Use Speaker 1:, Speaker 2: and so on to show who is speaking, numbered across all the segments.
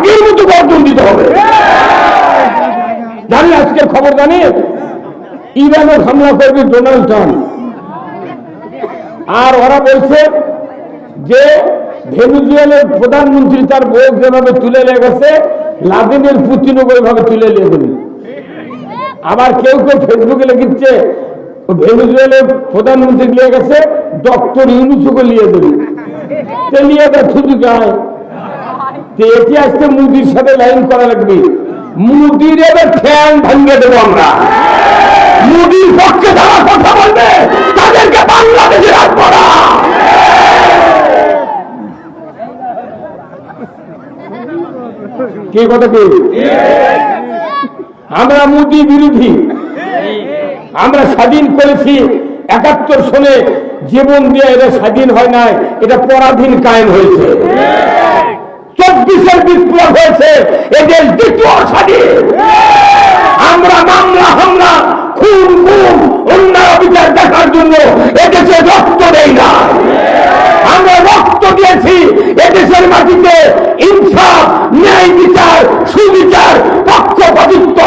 Speaker 1: বাঘের মতো গর্জন দিতে হবে। জানি আজকের খবর জানি ইরানের হামলা করবে ডোনাল্ড ট্রাম্প, আর ওরা বলছে যে ভেনেজুয়েলার প্রধানমন্ত্রী তার বউ যেভাবে তুলে লেগেছে লাদেনের পুতিনও ওইভাবে তুলে নিয়ে দেবে। আবার কেউ কেউ ফেসবুকে লিখছে ভেনেজুয়েলার প্রধানমন্ত্রী নিয়ে গেছে ডক্টর ইউনুসকে নিয়ে দেবে, নিয়ে দেয় শুধু যায়। এটি আজকে মোদির সাথে লাইন করা লাগবে, মোদির এবার ফ্যান ভাঙিয়ে দেবো আমরা। মোদির পক্ষে যারা কথা বলবে তাদেরকে বাংলাদেশে রাখবো না। কে কথা কি? আমরা মোদি বিরোধী। আমরা স্বাধীন করেছি ৭১ সনে, জীবন দিয়ে এটা স্বাধীন হয় নাই, এটা পরাধীন কায়েম হয়েছে। ২৪-এর বিপ্লব হয়েছে, এদের দ্বিতীয় স্বাধীন। আমরা মামলা হামলা খুন গুম অন্যায় বিচার দেখার জন্য এদেশে রক্ত দেই না, আমরা রক্ত দিয়েছি এদেশের মাটিতে ইনসাফ, ন্যায় বিচার, সুবিচার, পক্ষপাতিত্ব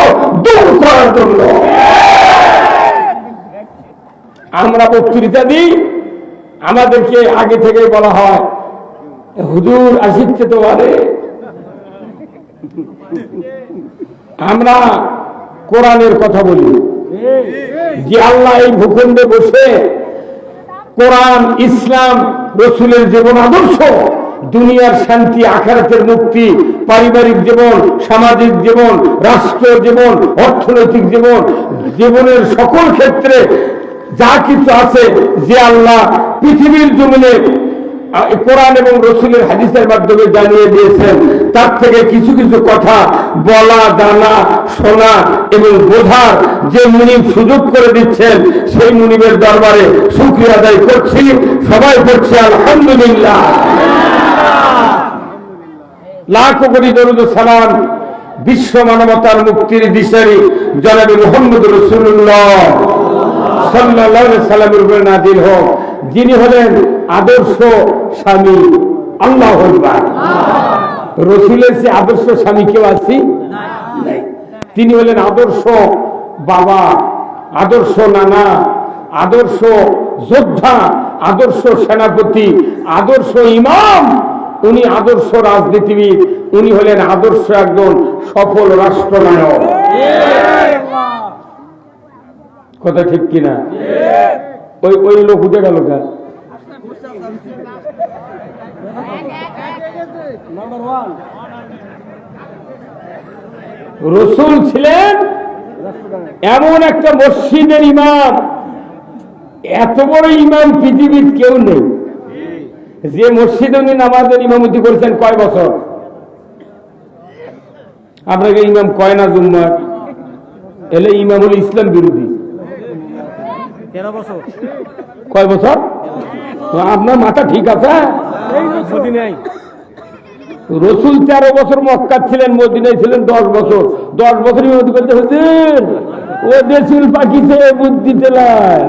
Speaker 1: দূর করার জন্য। আমরা বক্তৃতা দিই, আমাদেরকে আগে থেকে বলা হয় হুজুর আসিচ্ছে তো বলে। আমরা কোরআনের কথা বলি যে আল্লাহ এই ভূখণ্ডে বসে কোরআন, ইসলাম, রসুলের জীবন আদর্শ, দুনিয়ার শান্তি, আখিরাতের মুক্তি, পারিবারিক জীবন, সামাজিক জীবন, রাষ্ট্র জীবন, অর্থনৈতিক জীবন, জীবনের সকল ক্ষেত্রে যা কিছু আছে যে আল্লাহ পৃথিবীর জমিনে কোরআন এবং রসুলের হাদিসের মাধ্যমে জানিয়ে দিয়েছেন, তার থেকে কিছু কিছু কথা বলা, জানা, শোনা এবং বোঝার যে মুনিব সুযোগ করে দিচ্ছেন, সেই মুনিবের দরবারে শুকরিয়া আদায় করছি। সবাই করছে আলহামদুলিল্লাহ। লাখো কোটি দরুদ ও সালাম বিশ্ব মানবতার মুক্তির দিশারি জনাবে মুহাম্মদ রাসূলুল্লাহ সাল্লাল্লাহু আলাইহি সাল্লামের উপর নাযিল হোক, যিনি হলেন আদর্শ স্বামী। আল্লাহু আকবার। রসুলের সে আদর্শ স্বামী কেউ আছে? তিনি হলেন আদর্শ বাবা, আদর্শ নানা, আদর্শ যোদ্ধা, আদর্শ সেনাপতি, আদর্শ ইমাম, উনি আদর্শ রাজনীতিবিদ, উনি হলেন আদর্শ একজন সফল রাষ্ট্রনায়ক। কথা ঠিক কিনা? ওই লোক উঠে গেল। রসুল ছিলেন এমন একটা মসজিদের ইমাম, এত বড় ইমাম পৃথিবীর কেউ নেই। যে মসজিদে উনি নামাজের ইমামতি করেছেন কয় বছর? আপনাকে ইমাম কয় না জুম্মার? এলে ইমাম হল ইসলাম বিরোধী।
Speaker 2: 13 বছর।
Speaker 1: কয় বছর? আপনার মাথা ঠিক আছে? রসুল 13 বছর মক্কা ছিলেন, মদিনায় ছিলেন 10 বছর। 10 বছর ইমামতি করতে হচ্ছে। ও দেশুল পাখিতে বুদ্ধি তেলায়।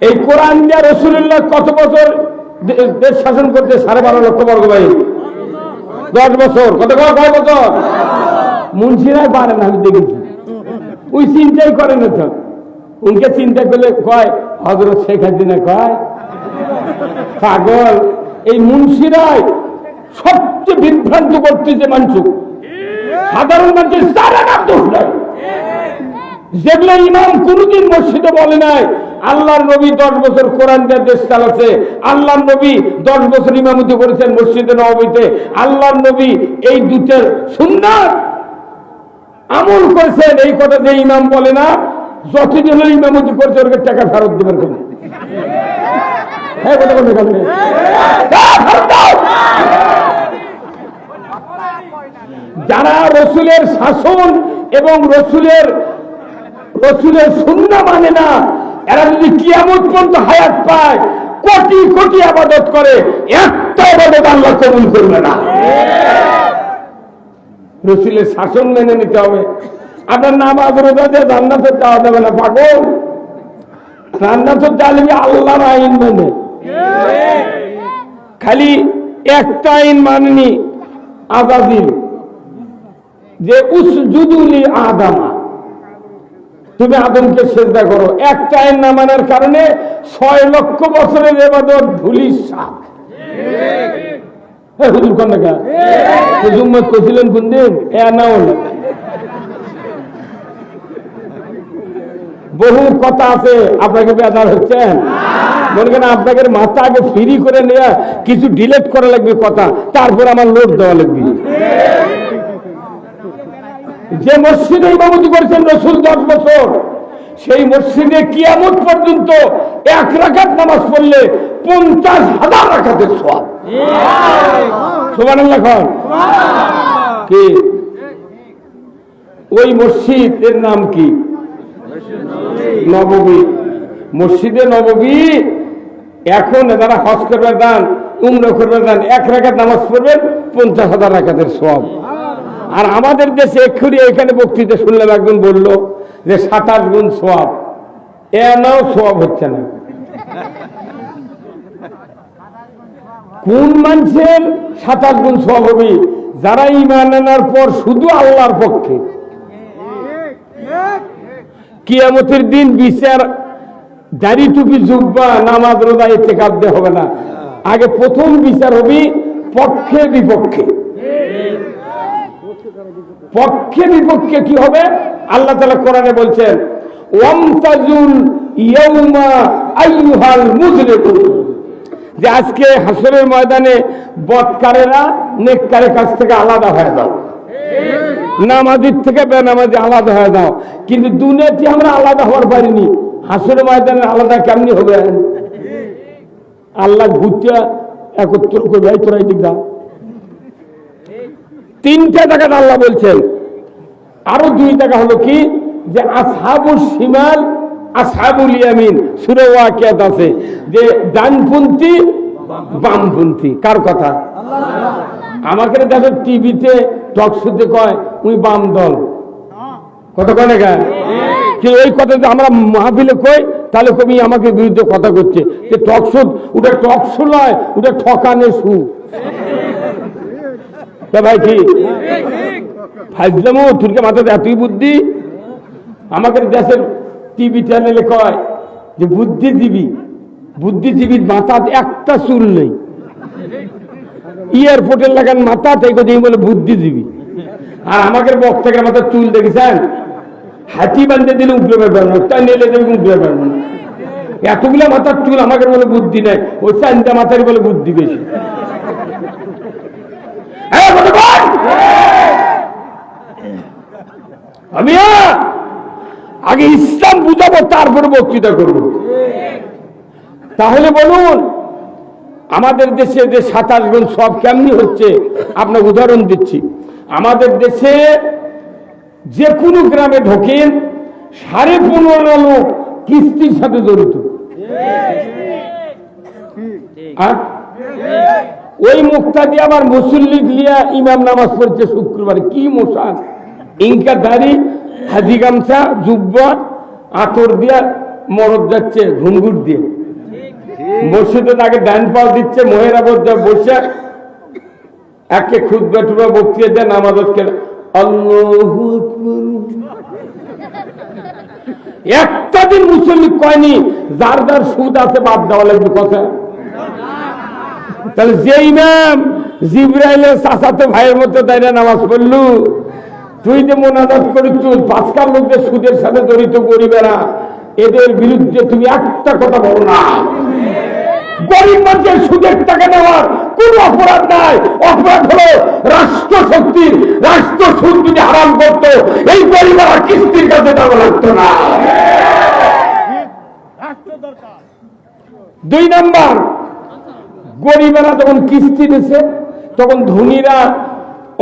Speaker 1: এই কোরআন দিয়া রসুল্লাহ কত বছর দেশ শাসন করতে? 12.5 লক্ষ বর্গ মাইল। 10 বছর। কত কয় বছর? মুন্সিরাই পারে না, আমি দেখেছি। ওই চিন্তাই করে না তো। উনকে চিন্তা করলে কয় হযরত শেখ হাসিনা কয় পাগল। এই মুন্সিরাই সবচেয়ে বিভ্রান্ত করতেছে মানুষ, সাধারণ মানুষের সারা নাম দোষ নাই। যেগুলো ইমাম কোনদিন মসজিদে বলে নাই। আল্লাহর নবী 10 বছর কোরআন দিয়ে দেশ চালাচ্ছে। আল্লাহর নবী 10 বছর ইমামতি করেছেন মসজিদে নববীতে। আল্লাহর নবী এই দুটের সুন্নাত আমল করেছেন। এই কথা যে ইমাম বলে না, যতদিন ইমামতি করছে ওর টাকা ফেরত দেবেন কেন? হ্যাঁ, কথা বলতে গেলে যারা রসুলের শাসন এবং রসুলের সুন্নাহ মানে না, এরা যদি কিয়ামত পর্যন্ত হায়াত পায়, কোটি কোটি ইবাদত করে, একটা ইবাদত আল্লাহ কবুল করবে না। রসুলের শাসন মেনে নিতে হবে। আপনার নামাজ রোজা দিয়ে জান্নাতে যাওয়া যাবে না পাগল। জান্নাতে যাবে আল্লাহর আইন মেনে। খালি একটা আইন মানেনি, আজাদিল, যে উসজুদুলি আদামা, তুমি আদমকে সেজদা করো। একটা আইন না মানার কারণে 6 লক্ষ বছরের ইবাদত ধুলির সাপ। হুজুর কোন দেখা হুজুর কছিলেন কোন দিন বহু কথা আছে, আপনাকে বেদার হচ্ছেন মনে করেন আপনাকে মাথা আগে ফ্রি করে নেওয়া, কিছু ডিলেট করা লাগবে কথা, তারপর আমার লোড দেওয়া লাগবে। যে মসজিদে ইমামতি করেছেন রাসূল 10 বছর, সেই মসজিদে কিয়ামত পর্যন্ত 1 রাকাত নামাজ পড়লে 50,000 রাকাতের সওয়াব। সুবহানাল্লাহ খান কি? ওই মসজিদের নাম কি? নববী। মসজিদে নববী। এখন যারা হজ করবে যান, উমরা করবে যান, 1 রাকাত নামাজ পড়বেন 50,000 রাকাতের সওয়াব। আর আমাদের দেশে এক্ষুনি এখানে বক্তৃতা শুনলাম, একজন বলল যে 27 গুণ সওয়াব। নাও সওয়াব হচ্ছে না। কোন মানুষের 27 গুণ সওয়াব হবে? যারা ঈমান আনার পর শুধু আল্লাহর পক্ষে। কিয়ামতের দিন বিচার দাড়ি টুপি জুব্বা নামাজ রোজা ইতিকাফ দিয়ে হবে না, আগে প্রথম বিচার হবে পক্ষে বিপক্ষে। পক্ষে বিপক্ষে কি হবে? আল্লাহ তাআলা কোরআনে বলছেন, ওয়ামতাজুল ইয়াউমা আইয়ুহাল মুজরিমুন, যে আজকে হাসরের ময়দানে বদকারেরা নেককারের কাছ থেকে আলাদা হয়ে যাও, নামাজির থেকে বেনামাজি আলাদা হয়ে যাও। কিন্তু দুনিয়াতে আমরা আলাদা হওয়ার পারিনি, হাসরের ময়দানে আলাদা কেমনি হবে? আল্লাহ ঘুরতে একত্র করবে, এই তোরা এদিক যা। 3টা জায়গায় আল্লাহ বলছেন। আরো 2 জায়গা হলো কি, যে আসহাবুস শিমাল আসহাবুল ইয়ামিন, সূরা ওয়াকিয়াত আছে, যে ডানপন্থী বামপন্থী। কার কথা? আমাকে দেখো টিভিতে টক শোতে কয় উনি বাম দল, কথা কয় না কেন? কিন্তু এই কথা যদি আমরা মাহফিলে কই, তাহলে কবি আমাকে বিরুদ্ধে কথা করছে, যে টক শো, ওটা টক শো নয়, ওটা ঠকানে শু। ভাই কি ফাইজলামো তুরকে মাথাতে এতই বুদ্ধি? আমাকে দেশের টিভি চ্যানেলে কয় যে বুদ্ধিজীবী, বুদ্ধিজীবীর মাথাতে একটা চুল নেই, এয়ারপোর্টের লাগান মাথা থেকে বলে বুদ্ধিজীবী। আর আমাকে বক্তাকে মাথার চুল দেখেছেন, হাতি বান্ধে দিলে উঠতে পারবেন না, তাই নেলে দেবে উঠতে পারবেন না। এতগুলো মাথার চুল, আমাকে বলে বুদ্ধি নাই, ওই চান্দা মাথারই বলে বুদ্ধি বেশি। আমি আগে ইসলাম বুঝাবো, তারপরে বক্তৃতা করব। তাহলে বলুন, আমাদের দেশে যে 27 গুণ সব কেমনি হচ্ছে? আপনার উদাহরণ দিচ্ছি। আমাদের দেশে যে কোনো গ্রামে ঢোকেন, 15.5 লোক কিস্তির সাথে জড়িত। ওই মুখটা দিয়ে আবার মুসল্লি লিয়া ইমাম নামাজ পড়ছে শুক্রবারে। কি মশান, ইনকা দাড়ি, হাজি গামছা, জুব্বা, আতর দিয়া মরদ যাচ্ছে ঘুঙ্গুর দিয়ে। মসজিদে তাকে ডান পাও দিচ্ছে, মহেরা বসে একে খুতবা টুবা বক্তৃতা দেয়, নামাজ আল্লাহু আকবার। একটা দিন মুসল্লি কয়নি যার যার সুদ আছে বাদ দেওয়া লাগবে কথা। তাহলে যে ইমাম জিবরাইলের চাচাতো ভাইয়ের মতো দাঁড়িয়ে নামাজ পড়লু, তুই যে মোনাজাত করিস 5 লোকদের সুদের সাথে জড়িত গরিবেরা, এদের বিরুদ্ধে তুমি একটা কথা বলো না। গরিব মানুষের সুদের টাকা নেওয়ার কোন অপরাধ নাই। অপরাধ হলো রাষ্ট্র শক্তির। রাষ্ট্র সুদ যদি হারাম করত, এই গরিবেরা কিস্তির কাছে যাওয়া লাগতো না। 2 নাম্বার, গরিবেরা যখন কিস্তি দিছে, তখন ধনীরা,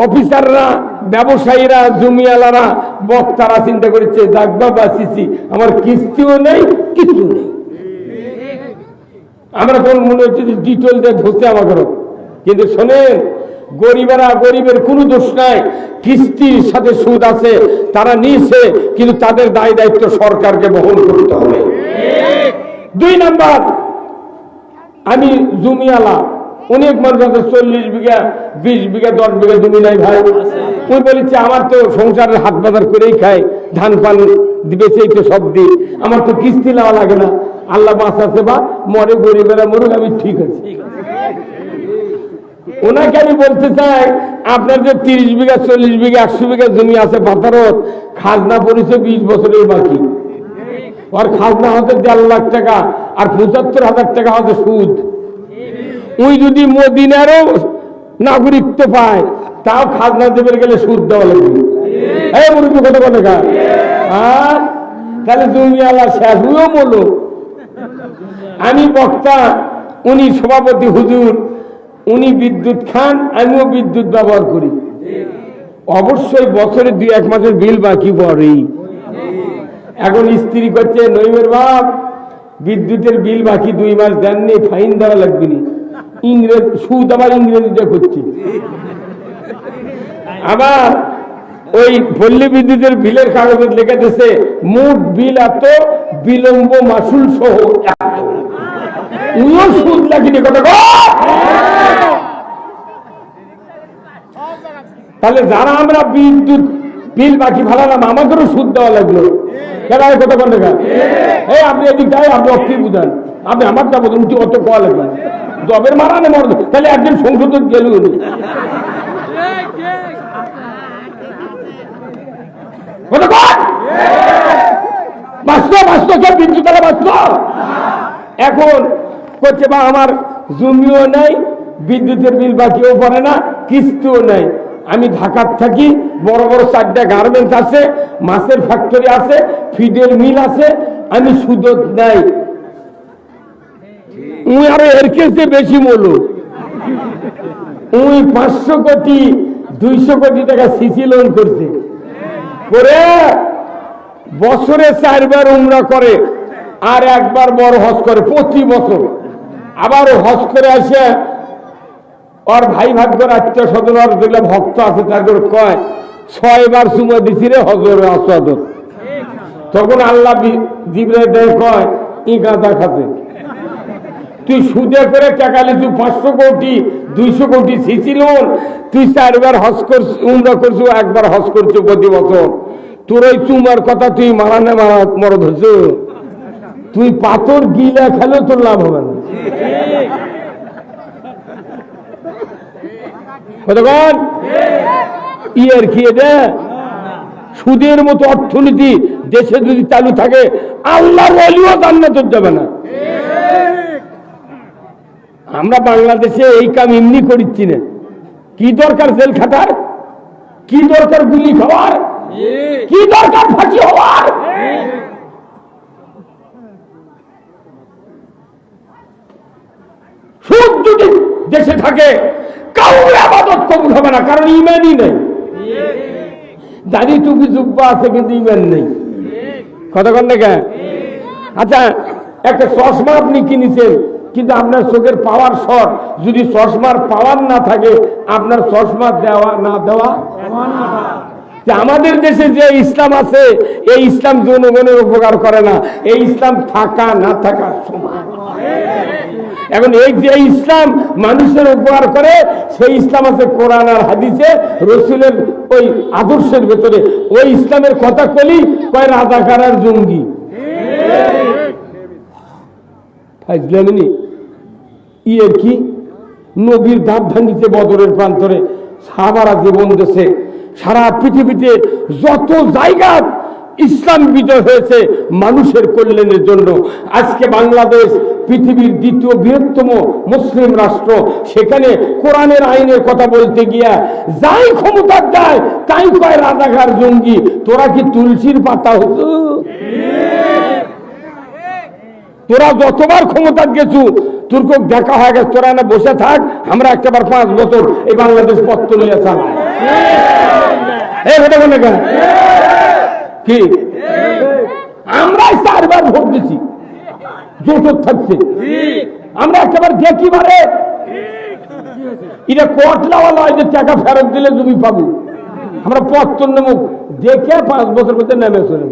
Speaker 1: অফিসাররা, ব্যবসায়ীরা, জমিওয়ালারা, বক্তারা চিন্তা করেছে, যাক বাবা সিসি, আমার কিস্তিও নেই, কিছু নেই। আমরা তখন মনে হচ্ছে যে ডিটেল দিয়ে ধরতে আমাকে। কিন্তু শোনেন, গরিবেরা, গরিবের কোনো দোষ নাই, কিস্তির সাথে সুদ আছে, তারা নিয়েছে, কিন্তু তাদের দায় দায়িত্ব সরকারকে বহন করতে হবে। 2 নাম্বার, আমি জমিওয়ালা, অনেক মানুষ আছে 40 বিঘা 20 বিঘা 10 বিঘা জমি নাই ভাই। ওই বলেছে আমার তো সংসারের হাট বাজার করেই খায়, ধান পান বেচেই তো সব দিই, আমার তো কিস্তি নেওয়া লাগে না, আল্লাহ বাঁচাচ্ছে বা মরে গরিবেরা মরুক, আমি ঠিক আছে। ওনাকে আমি বলতে চাই, আপনার যে 30 বিঘা 40 বিঘা 100 বিঘা জমি আছে বাজারত, খাজনা পড়েছে 20 বছরের বাকি, আর খাজনা হতে 1.5 লাখ টাকা, আর 75,000 টাকা হতে সুদ। ওই যদি মদিনারও নাগরিকত্ব পায়, তাও খাজনা দেবে গেলে সুদ দেওয়া লাগবে। এই মুরব্বী কত টাকা, আর তাহলে জমি আল্লাহ শেষ হয়েও বলো। আমি বক্তা, উনি সভাপতি হুজুর, উনি বিদ্যুৎ খান, আমিও বিদ্যুৎ ব্যবহার করি। অবশ্যই বছরে 2-1 মাসের বিল বাকি পড়েই। এখন স্ত্রী করছে, নইমের বাপ বিদ্যুতের বিল বাকি 2 মাস দেননি, ফাইন দেওয়া লাগবে না। ইংরেজ সুদ আবার ইংরেজিতে করছে। আবার ওই পল্লী বিদ্যুতের বিলের কাগজে লেখা দিয়েছে মোট বিল এত, বিলম্ব মাসুল সহ এত। উনিও সুদ লাগিনি কথা। তাহলে যারা আমরা বিদ্যুৎ বিল বাকি ভাড়ালাম, আমাদেরও সুদ দেওয়া লাগলো। কত কোন টাকা? এই আপনি এদিক যাই, আপনি অক্ষি বুঝান, আপনি আমারটা বোঝেন, অত কোয়া লাগবে জবের মারানে মরবে। তাহলে একজন সংশোধন গেল বিদ্যুৎ বাঁচত। এখন করছে বা আমার জমিও নাই, বিদ্যুতের বিল বাকিও পড়ে না, কিস্তিও নাই। আমি ঢাকার থাকি, বড় বড় 4টা গার্মেন্টস আছে, মাছের ফ্যাক্টরি আছে, ফিডের মিল আছে, আমি সুদত নাই। উই আরো এর কেসে বেশি বলো, উই 500 কোটি 200 কোটি টাকা সিসি লোন করছে, করে বছরে 4 বার উমরা করে, আর 1 বার বড় হজ করে প্রতি বছর। আবার হজ করে আসে, ওর ভাই ভাগ্যর আত্মীয় স্বজন যেগুলো ভক্ত আছে তাদের কয় 6 বার চুমা দিছি রে হজর আসাদত। তখন আল্লাহ জিবরাইল কয়, ই গাঁজা খাতে, তুই সুদে করে টাকা লিছু 500 কোটি 200 কোটি সিসি লোন, তুই 4 বার হজ করছ, উমরা করছু, 1 বার হজ করছো প্রতি বছর। তোর ওই চুমার কথা তুই মারানে মরদ হচ্ছ, তুই পাথর গিলা খেলেও তোর লাভ হবে না। ইয়ার কি এটা? সুদের মতো অর্থনীতি দেশে যদি চালু থাকে, আল্লাহর ওলিও জান্নাতে যাবে না। আমরা বাংলাদেশে এই কাম এমনি করিচ্ছি না। কি দরকার জেল খাটার, কি দরকার গুলি খাওয়ার, কি দরকার ফাঁসি হওয়ার? সুদ যদি দেশে থাকে, কাউর আবাদত কবুল হবে না, কারণ ইমানই নেই। দাড়ি টুপি জুব্বা আছে কিন্তু ইমান নেই। কথা কন না কেন? আচ্ছা, একটা চশমা আপনি কিনেছেন, কিন্তু আপনার চোখের পাওয়ার শর্ট, যদি চশমার পাওয়ার না থাকে, আপনার চশমা দেওয়া না দেওয়া। আমাদের দেশে যে ইসলাম আছে, এই ইসলাম জনগণের উপকার করে না, এই ইসলাম থাকা না থাকার সমান। এখন এই যে ইসলাম মানুষের উপকার করে, সেই ইসলাম আছে কোরআন আর হাদিসে, রসুলের ওই আদর্শের ভেতরে। ওই ইসলামের কথা বলি কয় রাজাকার আর জঙ্গি। ইয়ের কি নবীর ধাপ ভাঙিতে বদরের প্রান্তরে, সাহাবারা জীবন দেশে, সারা পৃথিবীতে যত জায়গা ইসলাম বিজয় হয়েছে মানুষের কল্যাণের জন্য। আজকে বাংলাদেশ পৃথিবীর 2য় বৃহত্তম মুসলিম রাষ্ট্র, সেখানে কোরআনের আইনের কথা বলতে গিয়া যাই ক্ষমতা দেয় তাই কয় রাজাকার জঙ্গি। তোরা কি তুলসীর পাতা হতো? তোরা যতবার ক্ষমতা গেছু, তোর কোক দেখা হয়ে গেছে, তোরা না বসে থাক, আমরা একটাবার 5 বছর এই বাংলাদেশ পত্র নিয়ে চালাই। কি আমরা 4 বার ভোট দিছি, জোট থাকছে, আমরা একটাবার দেখি বারে এটা কোটলাওয়া নয় যে টাকা ফেরত দিলে জমি পাবো। আমরা পত্র নেব দেখে 5 বছর মধ্যে নেমে চলে।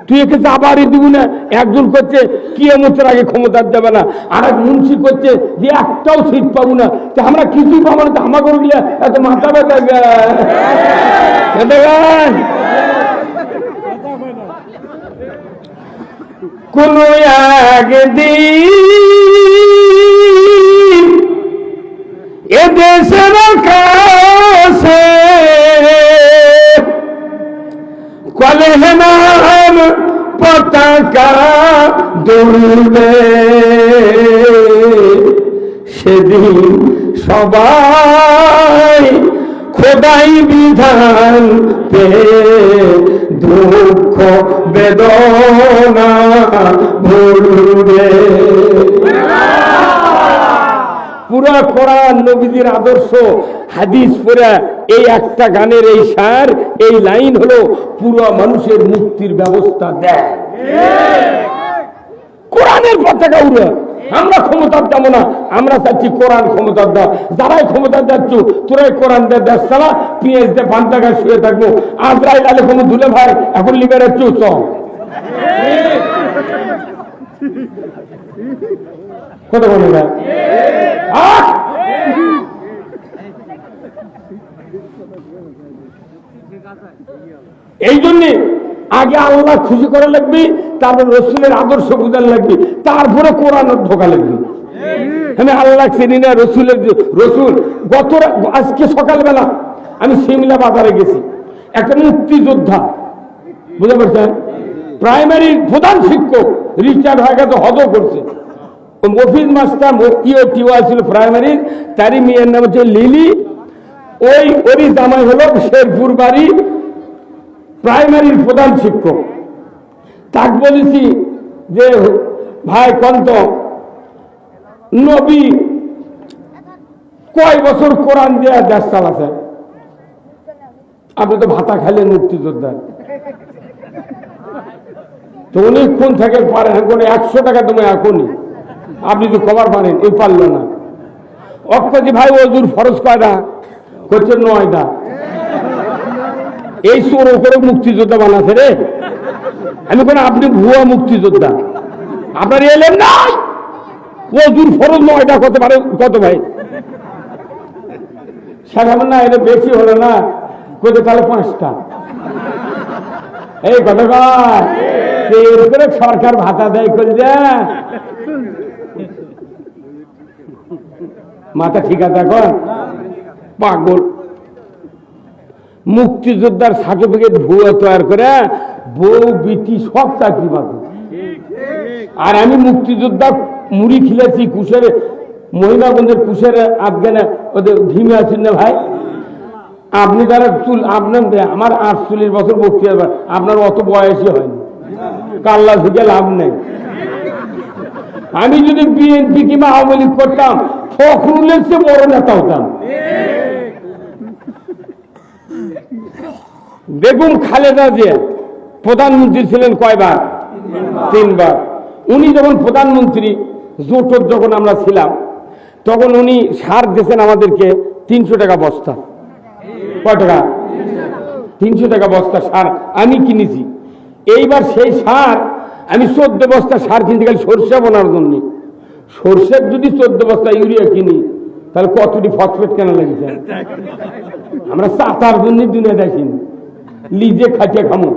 Speaker 1: তুই একে চাপারি দিব না। একজন করছে কিয়ামতের আগে ক্ষমতা দেবে না, আর এক মুন্সি করছে যে একটাও সিট পাবো না। আমরা কিছুই পাবো না, আমাকে গিয়ে এত মাথা ব্যথা কোন একদিন এদেশের কাছে কলেহনার পতাকা দুলবে, সেদিন সবাই খোদাই বিধান পে দুঃখ বেদনা ভুলবে। পুরা কোরআন নবীজির আদর্শ হাদিস পুরা এই একটা গানের এই সার এই লাইন হলো পুরো মানুষের মুক্তির ব্যবস্থা দেয়। কোরআনের পতাকা উড়ে আমরা ক্ষমতার যাবো না, আমরা চাচ্ছি কোরআন ক্ষমতার দাও। যারাই ক্ষমতার যাচ্ছ তোরাই কোরআন দিয়ে দেশ চালা, পিঁয়াজ দিয়ে পান্তাকা শুয়ে থাকবো। আজরাইল আলে কোনো ধুলে ভাই এখন লিবারের চৌ চ কত বলে না। এই জন্যে আগে আল্লাহ খুশি করা লাগবে, তারপর রসুলের আদর্শ বুঝার লাগবে, তারপরে কোরআন ঢোকা লাগবে। আমি আল্লাহ চিনি না, রসুলের রসুল গত আজকে সকালবেলা আমি সিমলা বাজারে গেছি, একটা মুক্তিযোদ্ধা বুঝতে পারছেন, প্রাইমারির প্রধান শিক্ষক রিটায়ার্ড হয়ে গেছে, হদ করছে। মফিজ মাস্টার টিও ছিল প্রাইমারির, তারই মেয়ের নাম হচ্ছে লিলি, ওরই জামাই হলো শেরপুর বাড়ি প্রাইমারির প্রধান শিক্ষক। তাক বলেছি যে ভাই কন্ত নবী কয় বছর কোরআন দেয়া দেশ চালাছে, আপনি তো ভাতা খাইলেন মুক্তিযোদ্ধা, তো অনেকক্ষণ থেকে পারেন, এখন 100 টাকা তুমি এখনই আপনি তো কবার পারেন, এই পারল না। অক্ষজি ভাই ওজুর ফরজ কয়টা করছে 9টা, এই চোর করে মুক্তিযোদ্ধা বানাচ্ছে রে। আমি কোনো আপনি ভুয়া মুক্তিযোদ্ধা, আপনার এলেন না ওজুর ফরজ 9টা কত পারে, কত ভাই সেখানে না, এটা বেশি হলো না, কত তাহলে 5টা। এই কথা করে সরকার ভাতা দেয় করে যা মাথা ঠিক আছে এখন পাগল। মুক্তিযোদ্ধার সার্টিফিকেট ভুয়া তৈরি করে বউ বিটি সব চাকরি পাবে। আর আমি মুক্তিযোদ্ধা মুড়ি খেলেছি কুশের, মহিমাগঞ্জের কুশের আফগানে ওদের ভীমে আছেন না ভাই, আপনি যারা চুল আপনার আমার 48 বছর বক্তি, আপনার অত বয়সই হয়নি, কাল্লা থেকে লাভ নেই। আমি যদি বিএনপি কিংবা আওয়ামী লীগ করতাম ফখরুলের চেয়ে বড় নেতা হতাম। বেগম খালেদা জিয়া প্রধানমন্ত্রী ছিলেন কয়বার? 3বার। উনি যখন প্রধানমন্ত্রী জোটর যখন আমরা ছিলাম তখন উনি সার দিয়েছেন আমাদেরকে 300 টাকা বস্তা। কয় টাকা? 300 টাকা বস্তা সার আমি কিনেছি। এইবার সেই সার আমি 14 বস্তা সার কিনতে গেলে সরষে বোনার জন্য। সরষের যদি 14 বস্তা ইউরিয়া কিনি তাহলে কতটি ফসফেট কেনা লাগছে। আমরা চাতার জন্য দুনিয়া দেখিনি, লিজে খাটিয়ে খামো,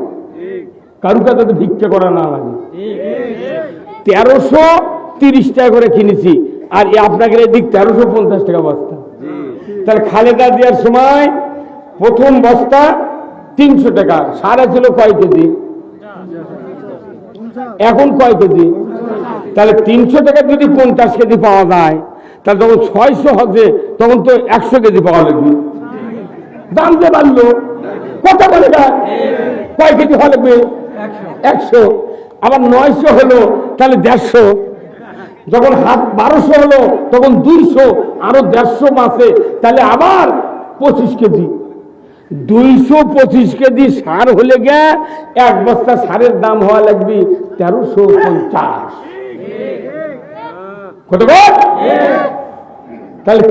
Speaker 1: কারু কাছে তো ভিক্ষা করা না লাগে। 1330 টাকা করে কিনেছি, আর আপনাকে এদিক 1350 টাকা বস্তা। তাহলে খালেদা দেওয়ার সময় প্রথম বস্তা 300 টাকা, সারা ছিল কয় কেজি, এখন কয় কেজি? তাহলে 300 টাকা যদি 50 কেজি পাওয়া যায়, তাহলে যখন 600 হবে তখন তো 100 কেজি পাওয়া লাগবে। দাম যে বাড়লো, কত বলে কয় কেজি হওয়া লাগবে? 100। আবার 900 হলো তাহলে 150, যখন 1200 হলো তখন 200, আরো 150 মাসে তাহলে আবার 25 কেজি। 225 কেজি সার হলে গে এক বস্তা সারের দাম হওয়া লাগবে 1350। কত? তাহলে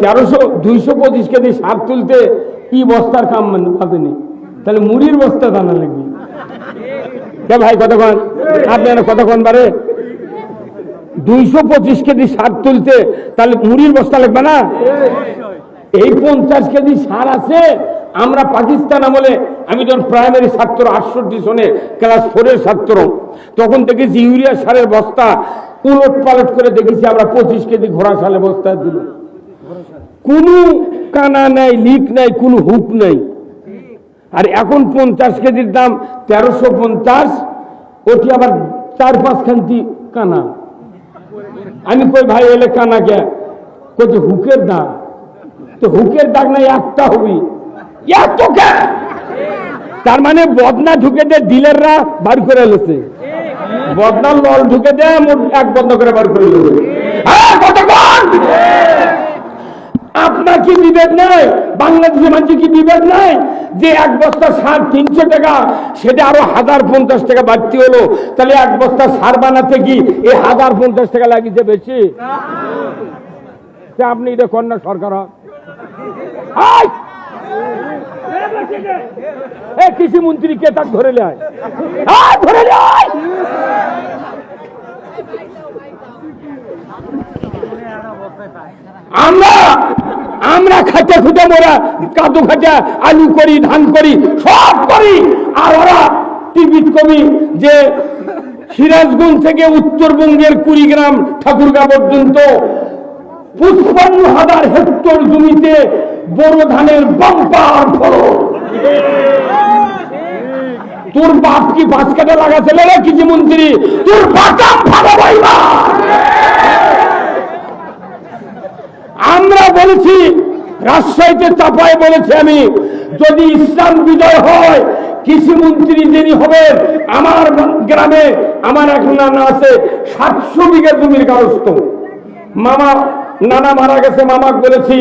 Speaker 1: 225 কেজি সার তুলতে কি বস্তার কাম পাবেনি, তাহলে মুড়ির বস্তা দানা লাগবে। ভাই কতক্ষণ আপনারা কতক্ষণ বারে 225 কেজি সার তুলতে তাহলে মুড়ির বস্তা লাগবে না? এই 50 কেজি সার আছে। আমরা পাকিস্তান আমলে, আমি যখন প্রাইমারি ছাত্র 68 সনে ক্লাস 4-এর ছাত্র, তখন দেখেছি ইউরিয়া সারের বস্তা উলট পালট করে দেখেছি আমরা 25 কেজি ঘোড়া সালে বস্তা দিল। কোনো কানা নাই, লিক নাই, কোনো হুক নাই। আর এখন 50 কেজির দাম 1350, ওটি আবার 4-5 খান্তি কানা। আমি কই ভাই এলে কানা কে? কত হুকের দাগ। তো হুকের দাগ নাই একটা হবি, এত কে? তার মানে বদনা ঢুকে দে ডিলাররা বার করে এলেছে, বদনার লল ঢুকে দে এক বন্ধ করে বার করে এলেছে। আপনার কি বিবেক নাই? বাংলাদেশের মানুষের কি বিবেক নাই যে এক বস্তা সার 300 টাকা, সেটা আরো 1050 টাকা বাড়তি হলো, তাহলে এক বস্তা সার বানাতে কি এই 1050 টাকা লাগিয়েছে বেশি? আপনি এটা কন্যা সরকার কৃষি মন্ত্রী কে তাক ধরে নেয়, ধরে নেয়। আমরা খাঁচা খুঁজে মোরা কাদু খাঁচা আলু করি, ধান করি, সব করি। আর ওরা টিভিট কবি যে সিরাজগঞ্জ থেকে উত্তরবঙ্গের কুড়িগ্রাম ঠাকুরগাঁ পর্যন্ত 55,000 হেক্টর জমিতে বড় ধানের বাম্পার ফলন। তোর বাপ কি 5 কাঠা লাগাছিল রে কৃষি মন্ত্রী? তোর বাটাম ভালো ভাইবা। আমরা বলেছি, রাজশাহীতে চাপায় বলেছি আমি, যদি ইসলাম বিজয় হয়, কৃষি মন্ত্রী যিনি হবেন, আমার গ্রামে আমার এক নানা আছে 700 বিঘা জমির কাগজ। মামা নানা মারা গেছে, মামাকে বলেছি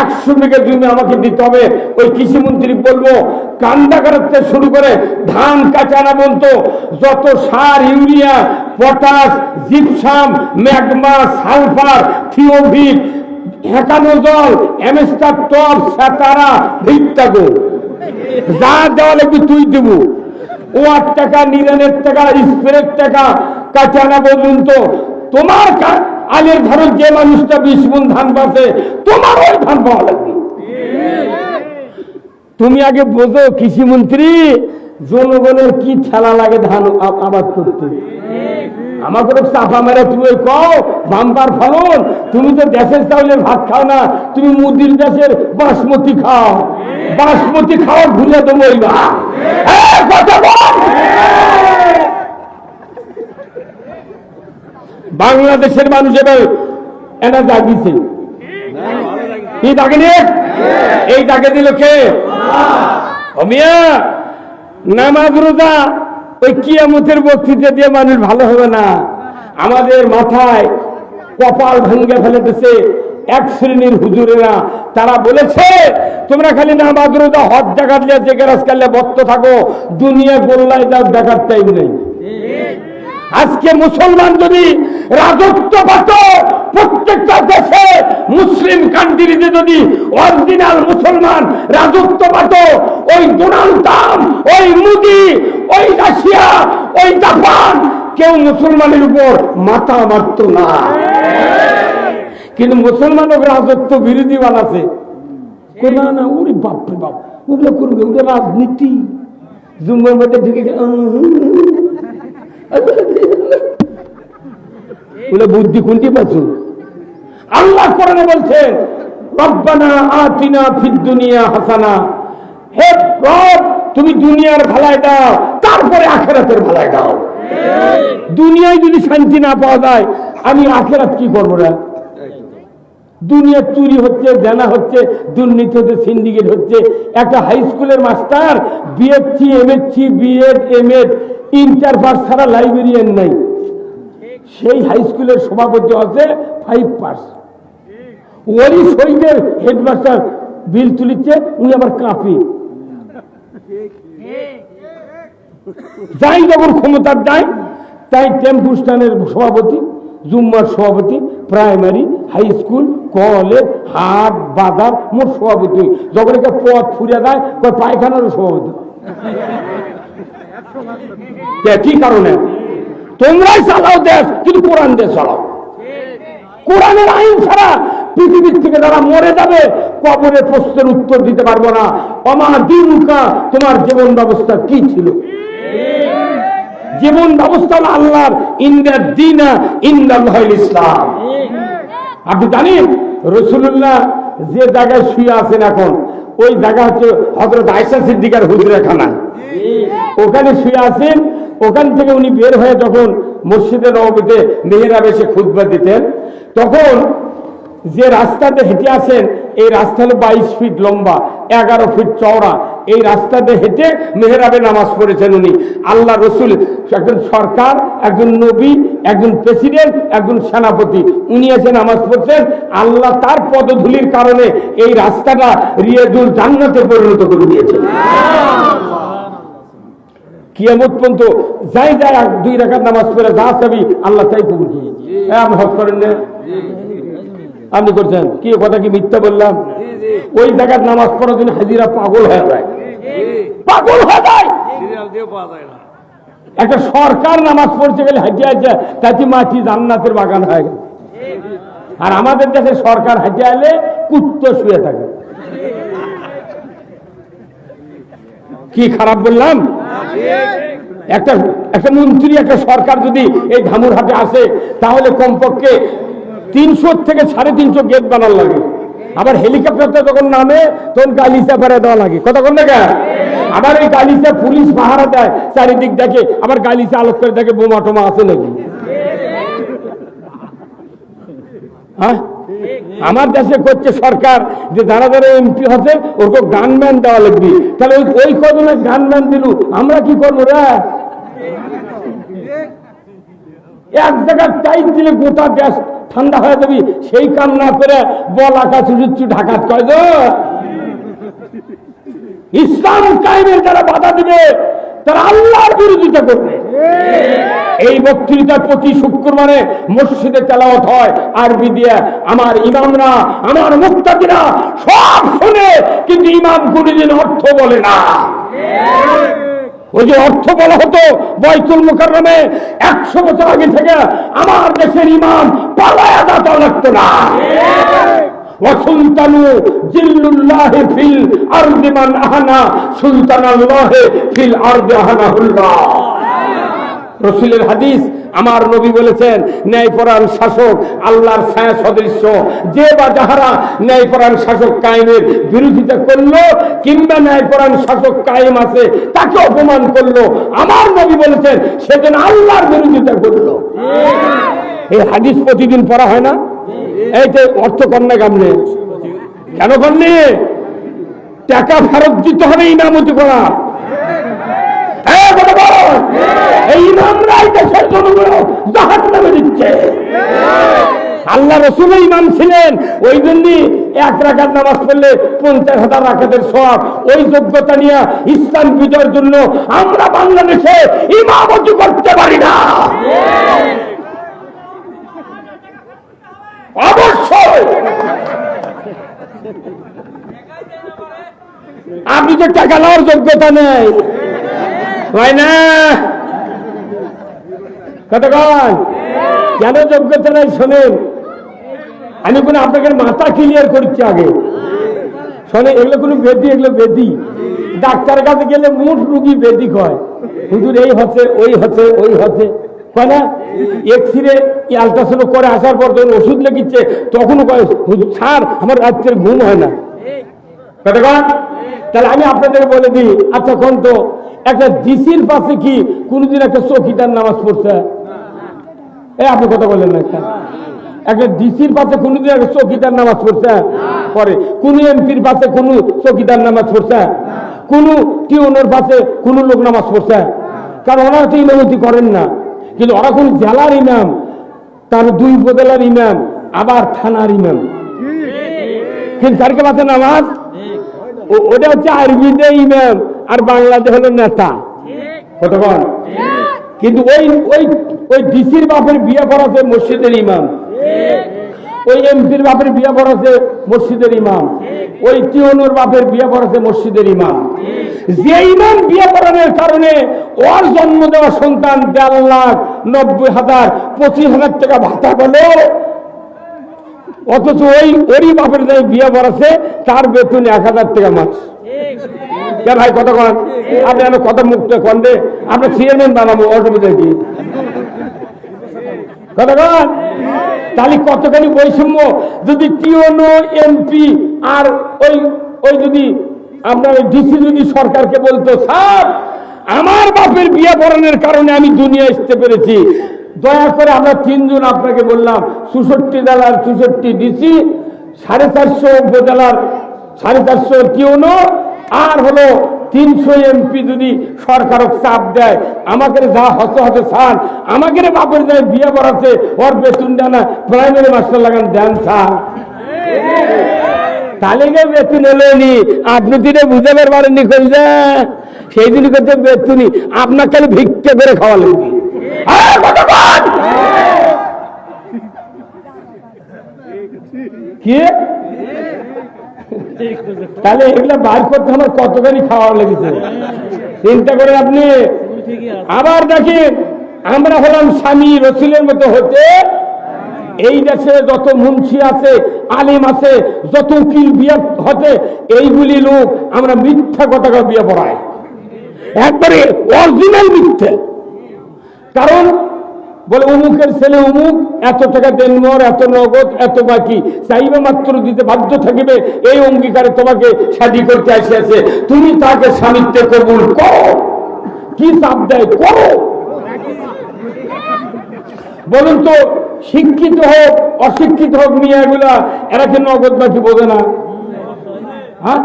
Speaker 1: 100 বিঘা জমি আমাকে দিতে হবে। ওই কৃষি মন্ত্রী বলবো কান্দা করাতে শুরু করে ধান কাঁচানা বলত যত সার, ইউরিয়া, পটাশ, জিপসাম, ম্যাগমা, সালফার, থিওভিট, হেকানোজল, এমএস্টার টপ, সাতারা, ভিট্টাগো যা দেওয়া লাগবে তুই দেব। ওয়ার টাকা, নিরানের টাকা, স্প্রের টাকা, কাঁচানা পর্যন্ত তোমার আলের ধরো যে মানুষটা 20 মণ ধান পাচ্ছে, তোমার ওই ধান পাওয়া লাগবে। তুমি আগে বোঝো কৃষি মন্ত্রী, জনগণের কি ঠেলা লাগে ধান আবাদ করতে। আমাকে চাপা মেরে তুমি কও বাম্পার ফলন। তুমি তো দেশের চাউলের ভাত খাও না, তুমি মুদির দেশের বাসমতি খাও। বাসমতি খাওয়া ভুলে তো বইবা। বাংলাদেশের মানুষ এবার এনা জাগিছে, কি ডাকেনি? এই ডাকে দিল কে? মিয়া নামাজ রোজা ওই কিয়ামতের বক্তৃতা দিয়ে মানুষ ভালো হবে না। আমাদের মাথায় কপাল ভেঙে ফেলেছে এক শ্রেণীর হুজুরেরা। তারা বলেছে তোমরা খালি নামাজ রোজা হজ জাকাত দিয়ে জেকেরাজ করলে বত্ত থাকো, দুনিয়া গোল্লায় যাও, দেখার টাইম নেই। আজকে মুসলমান যদি রাজত্ব পাত, প্রত্যেকটা দেশে মুসলিম কান্ট্রিতে যদি অরিজিনাল মুসলমান রাজত্ব পাত, ওই ডোনাল্ড ট্রাম্প, ওই মোদি, ওই রাশিয়া, ওই জাপান কেউ মুসলমানের উপর মাথা মারত না। কিন্তু মুসলমানও রাজত্ব বিরোধী বানাচ্ছে। না না, ওরে বাপরে বাপ, ওগুলো করবে, ওগুলো রাজনীতি। জুম্মার মধ্যে ঢুকে বুদ্ধি কোনটি পাচ্ছ? আল্লাহ কোরআনে বলছেন রব্বানা আতিনা ফিদ দুনিয়া হাসানা। হে রব, তুমি দুনিয়ার ভালাই দাও, তারপরে আখিরাতের ভালাই দাও। দুনিয়ায় যদি শান্তি না পাওয়া যায়, আমি আখিরাত কি করবো না? দুনিয়া চুরি হচ্ছে, জানা হচ্ছে, দুর্নীতি হচ্ছে, সিন্ডিকেট হচ্ছে। একটা হাই স্কুলের master BSc, MSc, BEd, MEd, inter pass ছাড়া লাইব্রেরিয়ান নাই। সেই হাই স্কুলের সভাপতি আছে 5 পাস। ওরই শহীদের হেডমাস্টার বিল তুলিচ্ছে, উনি আবার কাঁপি। যাই যখন ক্ষমতার যায়, তাই টেম্পু স্ট্যান্ডের সভাপতি, জুম্মার সভাপতি, প্রাইমারি, হাই স্কুল, কলেজ, হাট, বাজার, মোট সভাপতি। যখন একটা পথ ফুরিয়ে দেয়, পায়খানারও সভাপতি। কি কারণে? তোমরাই চালাও দেশ, কিন্তু কোরআন দিয়ে চালাও। কোরআনের আইন ছাড়া পৃথিবীর থেকে যারা মরে যাবে, কবরের প্রশ্নের উত্তর দিতে পারবো না। আমার দিনকা, তোমার জীবন ব্যবস্থা কি ছিল? জীবন ব্যবস্থা হলো আল্লাহর, ইন্দার দিনা ইন্দাল্লাহিল ইসলাম। আপনি জানেন রাসূলুল্লাহ যে জায়গায় শুয়ে আছেন এখন, ওই জায়গা হচ্ছে হযরত আয়েশা সিদ্দিকার হুজরাখানা। ওখানে শুয়ে আছেন। ওখান থেকে উনি বের হয়ে যখন মসজিদে নববীতে মেহরাবে এসে খুতবা দিতেন, তখন যে রাস্তাতে হেঁটে আসেন, এই রাস্তা হলো 22 ফিট লম্বা, 11 ফিট চওড়া। এই রাস্তাতে হেঁটে মেহরাবে নামাজ পড়েছেন উনি। আল্লাহ রসুল একজন সরকার, একজন নবী, একজন প্রেসিডেন্ট, একজন সেনাপতি, উনি এসে নামাজ পড়ছেন। আল্লাহ তার পদধূলির কারণে এই রাস্তাটা রিয়াজুল জান্নাতে পরিণত করে দিয়েছেন। কিয়ামত পর্যন্ত যাই যায় 2 রাকাত নামাজ পড়ে যা চাবি আল্লাহ তাই কবুল করে। আপনি হজ করেন না? আপনি করছেন কি? কথা কি মিথ্যা বললাম? ওই জায়গায় নামাজ পড়ার জন্য হাজিরা পাগল হয়ে যায়, পাগল হয়ে যায়। একটা সরকার নামাজ পড়তে গেলে হাঁটে হাঁটে তাতে মাটি জান্নাতের বাগান হয়ে গেল। আর আমাদের দেশে সরকার হাঁটে এলে কুত্তো শুয়ে থাকে। কি খারাপ বললাম? একটা মন্ত্রী, একটা সরকার যদি এই ধামুরহাটে আসে, তাহলে কমপক্ষে 300 থেকে 350 গেট বানার লাগে। আবার হেলিকপ্টারটা যখন নামে তখন গালিচা পাড়া দেওয়া লাগে। কথা বল না কেন? আবার এই গালিচা পুলিশ পাহারা দেয়, চারিদিক দেখে, আবার গালিচা আলোক করে দেখে বোমা টোমা আছে নাকি। হ্যাঁ, আমার দেশে করছে সরকার যে যারা যারা এমপি হচ্ছে ওকে গানম্যান দেওয়া লাগবে। তাহলে ওই কজনের গানম্যান দিল, আমরা কি করবো রে? এক জায়গায় টাইট দিলে গোটা দেশ ঠান্ডা হয়ে যাবি, সেই কাম না করে বল আকাশ উঁচু ঢাকাত কয় গো। ইসলাম কায়েমের যারা বাধা দিবে তারা আল্লাহর বিরোধিতা করবে। এই বক্তৃতা প্রতি শুক্রবারে মসজিদে তেলাওয়াত হয় আরবি দিয়ে। আমার ইমামরা, আমার মুক্তাদিরা সব শুনে, কিন্তু ইমাম কোনদিন অর্থ বলে না। ওই যে অর্থ বলা হতো বাইতুল মুকাররমে 100 বছর আগে থেকে, আমার দেশের ইমাম পালায়া যাওয়া লাগতো না। ওয়াসুলতানু জিল্লুল্লাহি ফিল আরদি মান আহানা সুলতানাল্লাহি ফিল আরদি আহানাহুল্লাহ। রাসূলের হাদিস, আমার নবী বলেছেন, ন্যায়পরায়ণ শাসক আল্লাহর ছায়া সদৃশ্য। যে বা যাহারা ন্যায়পরায়ণ শাসক কায়েমের বিরোধিতা করলো, কিংবা ন্যায়পরায়ণ শাসক কায়েম আছে তাকে অপমান করলো, আমার নবী বলেছেন সেদিন আল্লাহর বিরোধিতা করলো। এই হাদিস প্রতিদিন পড়া হয় না? এইতে অর্থ কন্যা কামনে কেন কন্যে? টাকা ফেরত দিতে হবে ইমামতি করা। এই ইমামরাই দেশের জনগণ জাহান্নামে দিচ্ছে। আল্লাহ রাসূল ইমাম ছিলেন, ওই জন্য 1 রাকাত নামাজ পড়লে 50,000 রাকাতের সওয়াব। ওই যোগ্যতা নিয়ে ইসলাম বিজয়ের জন্য আমরা বাংলাদেশে ইমামতি করতে পারি না। অবশ্যই আপনি তো টাকা নেওয়ার যোগ্যতা নেই, হয় না? কতক্ষণ কেন যোগ্যতা নাই শোনেন। আমি কোনো আপনাকে মাথা ক্লিয়ার করছি আগে শোনে। এগুলো কোনো বেদি, এগুলো বেদি। ডাক্তারের কাছে গেলে মুঠ রুগী বেদি কয়, হুজুর এই হচ্ছে, ওই হচ্ছে, ওই হচ্ছে, কয় না? এক্সরে আলট্রাসাউন্ড করে আসার পর যখন ওষুধ লেগেছে তখনও কয়, হুজুর স্যার আমার রাত্রের ঘুম হয় না। কতক্ষণ? তাহলে আমি আপনাদের বলে দিই, আচ্ছা কোন তো একটা ডিসির পাশে কি কোনদিন একটা চৌকিদার নামাজ পড়ছে? আপনি কথা বলেন না। একটা ডিসির পাশে কোনদিন একটা চৌকিদার নামাজ পড়ছে? পরে কোন এমপির পাশে কোন চৌকিদার নামাজ পড়ছে? কোন টিউনের পাশে কোন লোক নামাজ পড়ছে? কারণ ওরা তো ইমামতি করেন না, কিন্তু ওরা কোন জেলার ইমাম, তার 2 উপজেলার ইমাম, আবার থানার ইমাম, কিন্তু তারকে পাশে নামাজ। ওটা হচ্ছে আরবিতে ইমাম আর বাংলাদেশ হলো নেতা। কতক্ষণ? কিন্তু ওই ডিসির বাপের বিয়ে করাছে মসজিদের ইমাম। ওই এমপির বাপের বিয়ে পড়াছে মসজিদের ইমাম, ওই টিউনোর বাপের বিয়ে পড়াছে মসজিদের ইমাম। যে ইমাম বিয়ে পড়ানোর কারণে ওর জন্ম দেওয়া সন্তান 1,90,000 25,000 টাকা ভাতা পেল, অথচ ওরই বাপের যে বিয়ে পড়াছে তার বেতন 1,000 টাকা মাস। ভাই কথা কন, আপনি কথা মুক্ত কন্ডে আমরা চেয়ারম্যান বানাবো, অসুবিধা কি? কথা কন, তাহলে কতখানি বৈষম্য। যদি টিওনো এমপি আর ওই যদি আপনার ডিসি যদি সরকারকে বলতো, স্যার আমার বাপের বিয়ে পড়ানোর কারণে আমি দুনিয়া আসতে পেরেছি, দয়া করে আমরা 3 জন আপনাকে বললাম, 64 জেলার 64 ডিসি, 450 উপজেলার 450 টিওনো, আর হলো 300 এমপি যদি সরকার চাপ দেয়, আমাকে যা হতে হতে স্যার আমাকে বাপের যায় বিয়ে পড়াচ্ছে, ওর বেতন দেয় না, প্রাইমারি মাস্টার লাগান দেন স্যার, তাহলে বেতন এলোনি। আপনি দিনে বুঝাবার পারেননি করলে সেই দিনই করতে বেতনই আপনার খালি ভিক্ষা করে খাওয়া লাগবে। কি তাহলে এগুলা বার করতে আমার কতখানি খাওয়া লেগেছে চিন্তা করেন আপনি। আবার দেখেন, আমরা হলাম স্বামী রসুলের মতো হতে, এই দেশে যত মুন্সি আছে, আলিম আছে, যত উকিল বিয়ে হতে, এইগুলি লোক আমরা মিথ্যা কথা বিয়ে পড়াই, একবারে অরিজিনাল মিথ্যা। কারণ বলে অমুকের ছেলে অমুক, এত টাকা দেন মোর, এত নগদ, এত বাকি, চাইবে মাত্র দিতে বাধ্য থাকিবে, এই অঙ্গীকারে তোমাকে শাদী করতে আসিয়াছে, তুমি তাকে স্বামীত্বে কবুল করো। কি চাপ দেয়, করো। বলুন তো, শিক্ষিত হোক অশিক্ষিত হোক মেয়েগুলা, এরা কি নগদ বাকি বোঝে না? হ্যাঁ,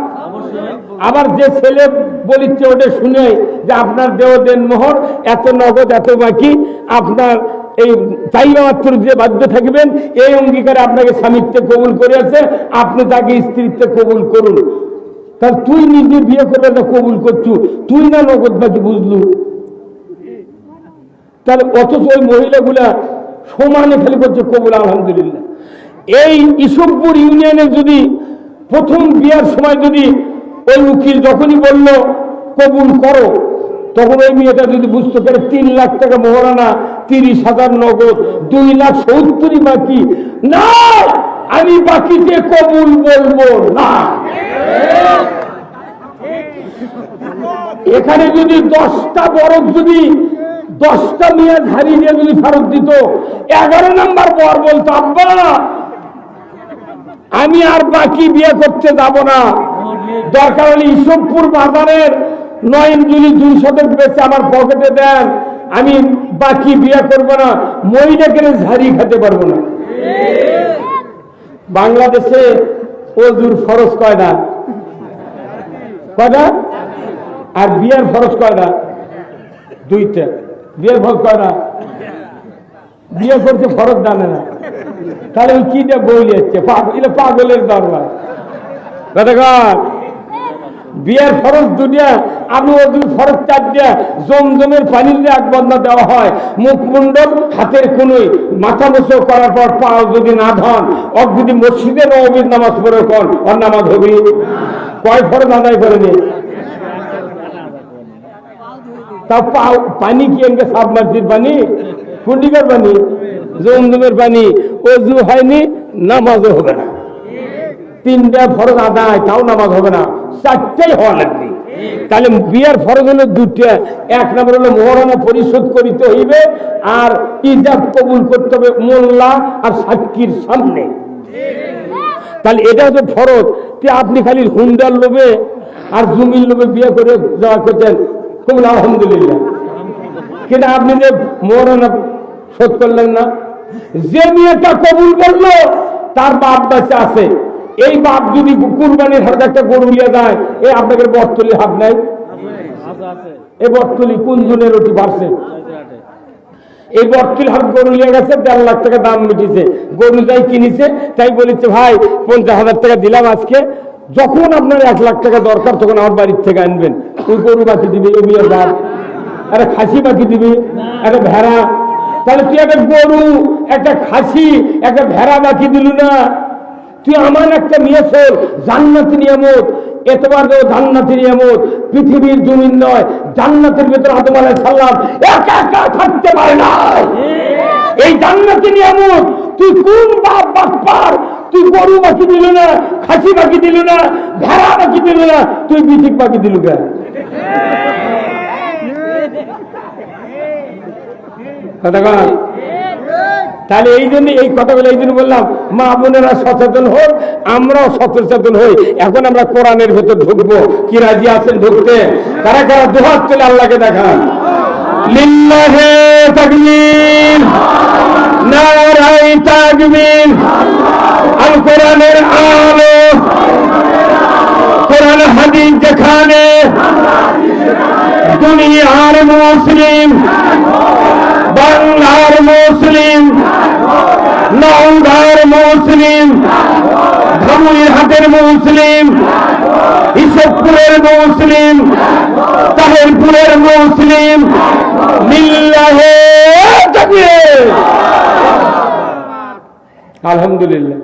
Speaker 1: আবার যে ছেলে বলিচ্ছে ওটা শুনে যে আপনার দেহ দেন মোহর, এত নগদ এত বাকি, আপনার এই চাইবা মাত্র দিয়ে বাধ্য থাকবেন, এই অঙ্গীকারে আপনাকে স্বামীত্বে কবুল করে আছে, আপনি তাকে স্ত্রীত্বে কবুল করুন। তাহলে তুই নিজে বিয়ে করবে না কবুল করছু, তুই না নগদ বাকি বুঝলু? তাহলে অথচ ওই মহিলাগুলা সমানে খালি করছে কবুল আলহামদুলিল্লাহ। এই ইসবপুর ইউনিয়নে যদি প্রথম বিয়ার সময় যদি ওই উকিল যখনই বলল কবুল করো, তখন ওই মেয়েটা যদি বুঝতে পারে 3 লাখ টাকা মোহরানা, 30,000 নগদ, 2,70,000 বাকি, না আমি বাকিতে কবুল বলবো না। এখানে যদি 10টা বরফ যদি 10টা মেয়ে ধারি দিয়ে যদি ফেরত দিত, 11 নম্বর বর বলতো, আব্বা আমি আর বাকি বিয়ে করতে যাব না, দরকার হলে ইসবপুর বাজারের 9 ইঞ্চি 200 বেচে আমার পকেটে দেন, আমি বাকি বিয়ে করব না, মহিলাকে ঝাড়ি খেতে পারবো না। বাংলাদেশে ওজুর ফরজ কয়টা? আর বিয়ের ফরজ কয়টা? 2টা। বিয়ের ফরজ কয়টা? বিয়ে করছে ফরজ জানে না, তাহলে ওই কি দিয়ে বই যাচ্ছে, পাগলের দরবার। বিয়ের ফরজ 2টা, আমি ওজুর ফরজ 4টা। জমজমের পানি দিয়ে 1 বন্ধা দেওয়া হয়, মুখমণ্ডল হাতের কোনোই মাথা বসে করার পর পা যদি না ধন, ওর যদি মসজিদে নববীর নামাজ পড়ে কোন ওর নামাজ হবে? কয় ফরজ আদায় করেনি? তা পানি কি এনকে সাবমার্সির পানি, কুন্ডিকার পানি, জমজমের পানি, ওযু হয়নি, নামাজও হবে না। 3টা ফরজ আদায়, তাও নামাজ হবে না, 4টাই হওয়া লাগবে। তাহলে বিয়ার ফরজ হলো 2টা। 1 নম্বর হলো মোহরানা পরিশোধ করিতে হইবে, আর ইজাব কবুল করতে হবে মোল্লা আর সাক্ষীর সামনে। তাহলে এটা হচ্ছে ফরজ। আপনি খালি হুন্ডার লোভে আর জমির লোভে বিয়ে করে যাওয়া করছেন, কবুল আলহামদুলিল্লাহ, কিন্তু আপনি যে মোহরানা শোধ করলেন না। যে মেয়েটা কবুল করলো তার বাপ বাচ্চা আছে, এই বাপ যদি কুরবানির হাতে একটা গরু লিয়ে যায়, এই আপনাদের বটতলি হাত নাই? এই বটতলি কোন জনের ওটি বাড়ছে? এই বটতলি হাত গরু লিয়ে গেছে, 1.5 লাখ টাকা দাম মিটিছে, গরু যাই কিনেছে, তাই বলেছে ভাই 50,000 টাকা দিলাম আজকে, যখন আপনার 1 লাখ টাকা দরকার তখন আমার বাড়ির থেকে আনবেন। ওই গরু বাকি দিবে, এই বিয়ের বাপ একটা খাসি বাকি দিবে, একটা ভেড়া, তাহলে তুই একটা গরু, একটা খাসি, একটা ভেড়া বাকি দিল না? তুই আমার একটা নিয়েছল জান্নাতি নিয়ামত, এতবার জান্নাতি নিয়ামত, পৃথিবীর জমিন নয়, জান্নাতের ভেতর আদম আলাইহিস সালাম একা একা থাকতে পারে না। এই জান্নাতি নিয়ামত তুই কোন বাপ বাপ্পার তুই গরু বাকি দিল না, খাসি বাকি দিল না, ভেড়া বাকি দিল না, তুই বিঠিক বাকি দিল কেন? কথা কয়? তাহলে এই জন্য এই কথাগুলো এই জন্য বললাম, মা বোনেরা সচেতন হোক, আমরাও সচেতন হই। এখন আমরা কোরআনের ভেতর ঢুকবো, কি রাজি আছেন ঢুকতে? কারা কারা দুহাত তুলে আল্লাহকে দেখান। লিল্লাহে তাকবীর, নারায়ে তাকবীর। আল কোরআনের আলো, কোরআন হাদিস যেখানে, দুনিয়ার মুসলিম, বাংলার মুসলিম, নওগাঁর মুসলিম, ধামইরহাটের মুসলিম, ইসবপুরের মুসলিম, তাহেরপুরের মুসলিম, লিল্লাহে তাকবীর। আলহামদুলিল্লাহ,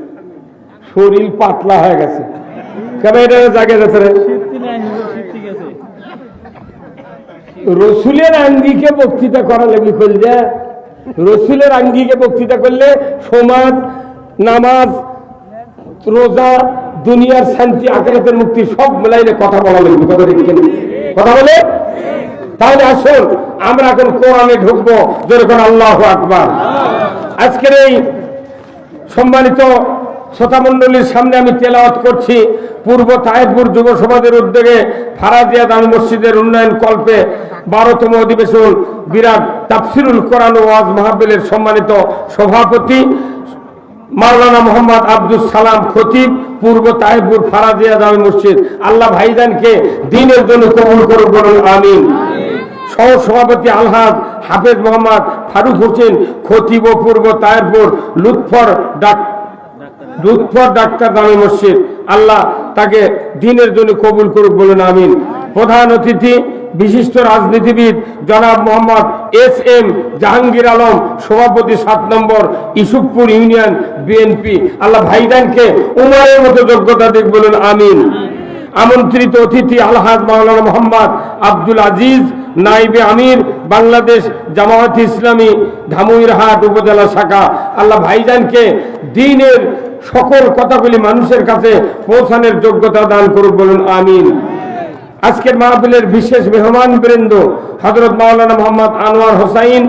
Speaker 1: শরীর পাতলা হয়ে গেছে। কেন এটা জাগে গেছে রে? রসুলের আঙ্গিকে বক্তৃতা করা লাগবে করলে, রসুলের আঙ্গিকে বক্তৃতা করলে সমাজ, নামাজ, রোজা, দুনিয়ার শান্তি, আখিরাতের মুক্তি সব মিলাইলে কথা বলা লাগবে। কথা দেখছেন? কথা বলে? তাহলে আসুন আমরা এখন কোরআনে ঢুকবো, যেরকম আল্লাহু আকবার। আজকের এই সম্মানিত শ্রোতামণ্ডলীর সামনে আমি তেলাওয়াত করছি পূর্ব তায়েবপুর যুব সমাজের উদ্যোগে ফারাজিয়া দামি মসজিদের উন্নয়ন কল্পে 12তম অধিবেশন বিরাট তাফসিরুল কোরআন ও ওয়াজ মাহফিলের সম্মানিত সভাপতি মাওলানা মোহাম্মদ আব্দুল সালাম খতিব, পূর্ব তায়েবপুর ফারাজিয়া দামি মসজিদ। আল্লাহ ভাইজানকে দ্বীনের জন্য কবুল করুন, বলুন আমিন। সহ সভাপতি আলহাজ হাফেজ মোহাম্মদ ফারুক হোসেন খতিব ও পূর্ব তায়েবপুর লুৎফর ডাক্তার দামি মসজিদ। আল্লাহ তাকে দ্বীনের জন্য কবুল করুক, বলুন আমিন। প্রধান অতিথি বিশিষ্ট রাজনীতিবিদ জনাব মোহাম্মদ এস.এম. জাহাঙ্গীর আলম, সভাপতি 7 নম্বর ইসুফপুর ইউনিয়ন বিএনপি। আল্লাহ ভাইজানকে উমরের মতো যোগ্যতা দিক, বলুন আমিন। আমন্ত্রিত অতিথি আলহাজ মাওলানা মোহাম্মদ আব্দুল আজিজ, নাইবে আমির, বাংলাদেশ জামায়াত ইসলামী ধামইরহাট উপজেলা শাখা। আল্লাহ ভাইজানকে দ্বীনের সকল কথাগুলি মানুষের কাছে পৌঁছানোর যোগ্যতা দান করুক, বলুন আমিন। আজকের মাহফিলের বিশেষ মেহমান বৃন্দ Hazrat Maulana Mohammad Anwar Hossain,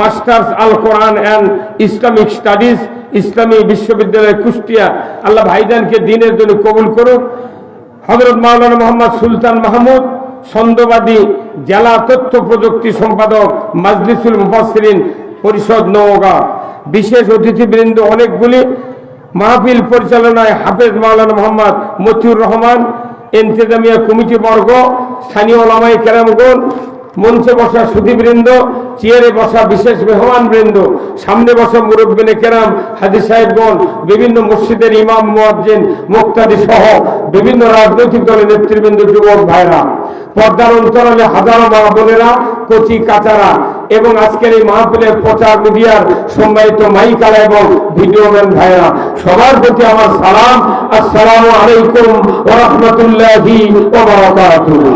Speaker 1: masters Al Quran and Islamic studies, Islami Bishwabidyalay Kushtia. আল্লাহ ভাইজানকে দ্বীনের জন্য কবুল করুক। হযরত মাওলানা মোহাম্মদ সুলতান মাহমুদ, ছন্দবাদী, জেলা তথ্য প্রযুক্তি সম্পাদক, মাজলিসুল মুফাসসিরিন পরিষদ নওগাঁ। বিশেষ অতিথিবৃন্দ অনেকগুলি। মাহফিল পরিচালনায় হাফেজ মাওলানা মোহাম্মদ মতিউর রহমান, ইন্তেজামিয়া কমিটি বর্গ, স্থানীয় ওলামায়ে কেরামগণ, মঞ্চে বসা সুধীবৃন্দ, চেয়ারে বসা বিশেষ মেহমান বৃন্দ, সামনে বসা মুরব্বিনে কেরাম, হাজী সাহেবগণ, বিভিন্ন মসজিদের ইমাম, মুয়াজ্জিন, মুক্তাদি সহ বিভিন্ন রাজনৈতিক দলের নেতৃবৃন্দ, যুবক ভাইরা, পর্দার অন্তরালে হাজারো মা বোনেরা, কচি কাচারা এবং আজকের এই মাহফিলের প্রচার মিডিয়ার সম্মানিত মাইকারা এবং ভিডিওম্যান ভাইরা, সবার প্রতি আমার সালাম। আসসালামু আলাইকুম ওয়া রাহমাতুল্লাহি ওয়া বারাকাতুহু।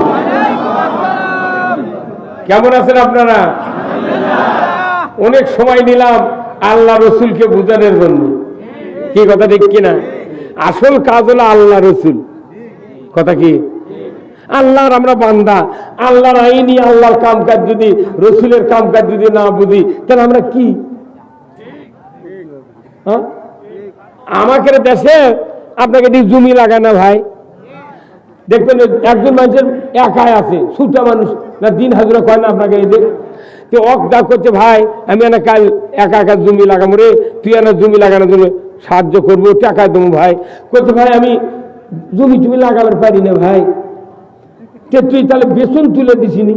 Speaker 1: কেমন আছেন আপনারা? অনেক সময় নিলাম আল্লাহ রসুলকে বুঝানোর জন্য। কি কথা ঠিক কিনা? আসল কাজ হলো আল্লাহ রসুল। কথা কি? আল্লাহর আমরা বান্দা, আল্লাহর আইনি, আল্লাহর কামকাজ যদি, রসুলের কামকাজ যদি না বুঝি, তাহলে আমরা কি? আমাকে দেশে আপনাকে জমি লাগায় না ভাই, দেখবেন একজন মানুষের একাই আছে, ছুটা মানুষ না, দিন হাজুরা কয় না আপনাকে, এই দেখ অক করছে, ভাই আমি না কাল একা একা জমি লাগাবো রে, তুই না জমি লাগানোর জন্য সাহায্য করবো, টাকা দেবো। ভাই করছে, ভাই আমি জমি টুমি লাগাবার পারি না ভাই। তুই তাহলে বেতন তুলে দিছিনি,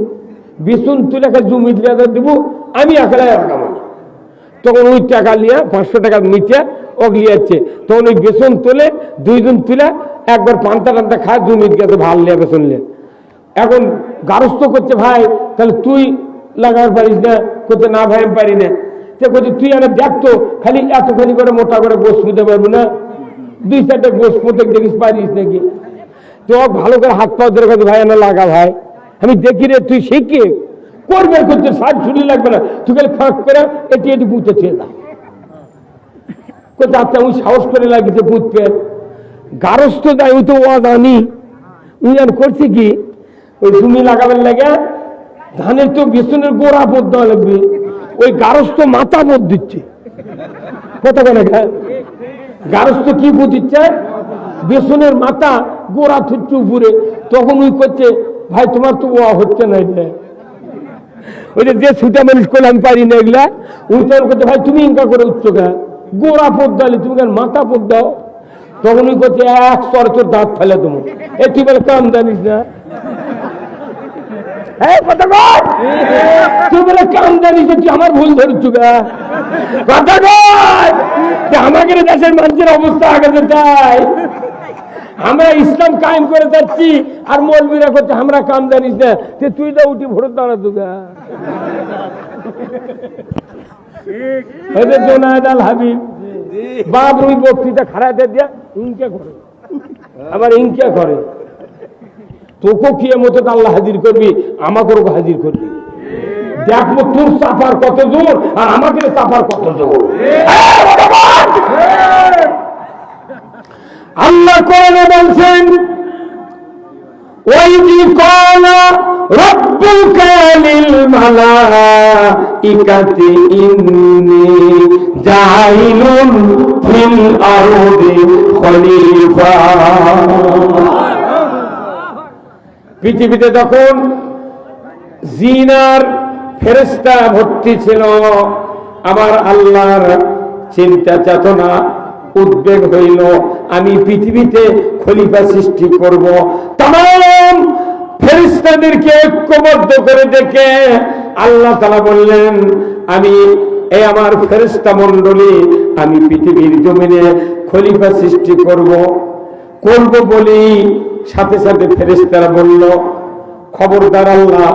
Speaker 1: বেতন তুলে জমি দিব, আমি একা লাগাবো। তখন ওই টাকা নিয়ে 500 টাকা মিটে অগলিয়াচ্ছে, তখন ওই বেতন তুলে 2 জন তুলে একবার পান্তা টান্তা খায়, জমির গেছে ভাল লিয়া বেতন নিয়ে। এখন গারস্থ করছে, ভাই তাহলে তুই লাগাবার পারিস না? করতে না ভাই আমি পারি না। সে বলছি তুই এনে দেখতো খালি এতখানি করে মোটা করে গোস মুতে পারবো না, 2-4টা গোস মুতে দেখিস পারিস নাকি? তো ভালো করে হাত পাও ধরে কাছে ভাই এনে লাগা ভাই, আমি দেখি রে তুই শিখে করবে করতে শাক ছুরি লাগবে না, তুই খালি ফাঁক করে এটি এটি পুঁতে ছেড়ে যা। কোথাও আমি সাহস করে লাগিয়েছে পুঁততে গারস্থ দেয়, ওই তো ওয়াজ আনি উনি করছে কি ওই জমি লাগাবেন লাগে ধানের তো বেসনের গোড়া পদ দেওয়া লাগবে, ওই গারস্থ মাথা পদ দিচ্ছে। কত করে গারস্থ কি পদ দিচ্ছে? বেসনের মাথা গোড়া থুচ্ছে উপরে। তখন ওই করছে ভাই তোমার তো ওয়া হচ্ছে না, এটা ওই যে ছুটা মানুষ করলে আমি পারি না এগুলা। ওই তখন করছে ভাই তুমি ইনকা করে উঠছো গা, গোড়া পদ দালি তুমি কেন মাথা পদ দাও? তখন ওই করছে এক স্তরে তোর দাঁত ফেলে তোমার, এ তুই বলে কাম জানিস না, তুই বলে কাম জানিস তুই আমার ভুল ধরছু গা, কথা কর। আমাকে দেশের মানুষের অবস্থা আগাতে চাই, আমরা ইসলাম কায়েম করে যাচ্ছি আর মৌলবীরা করছে আমরা কাম জানিস না, তুই তো উঠি ভোট দাঁড়াতো গা। জোনায়েদ আল হাবিব বাপ রুই বক্তৃতা খারাতে দিয়া ইনকে করে, আবার ইনকে করে। তোকে কি মতো আল্লাহ হাজির করবি, আমাকেও হাজির করবি, দেখবো তোর চাপার কত জোর আর আমাকে চাপার কত জোর। আল্লাহ কোরআনে বলছেন ওয়াইদি ক্বালা রাব্বুকা লিল মালাইকাতি ইন্নী জাইলুন ফিল আরদি খলিফা। পৃথিবীতে যখন জিনার ফেরেশতা ভর্তি ছিল, আমার আল্লাহর চিন্তা চেতনা উদ্বেগ হইল আমি পৃথিবীতে খলিফা সৃষ্টি করব। तमाम ফেরেশতাদেরকে ঐক্যবদ্ধ করে দেখে আল্লাহ তাআলা বললেন আমি এই আমার ফেরেশতা মণ্ডলী আমি পৃথিবীর জমিনে খলিফা সৃষ্টি করব বলি সাথে সাথে ফেরেশতারা বলল খবরদার আল্লাহ,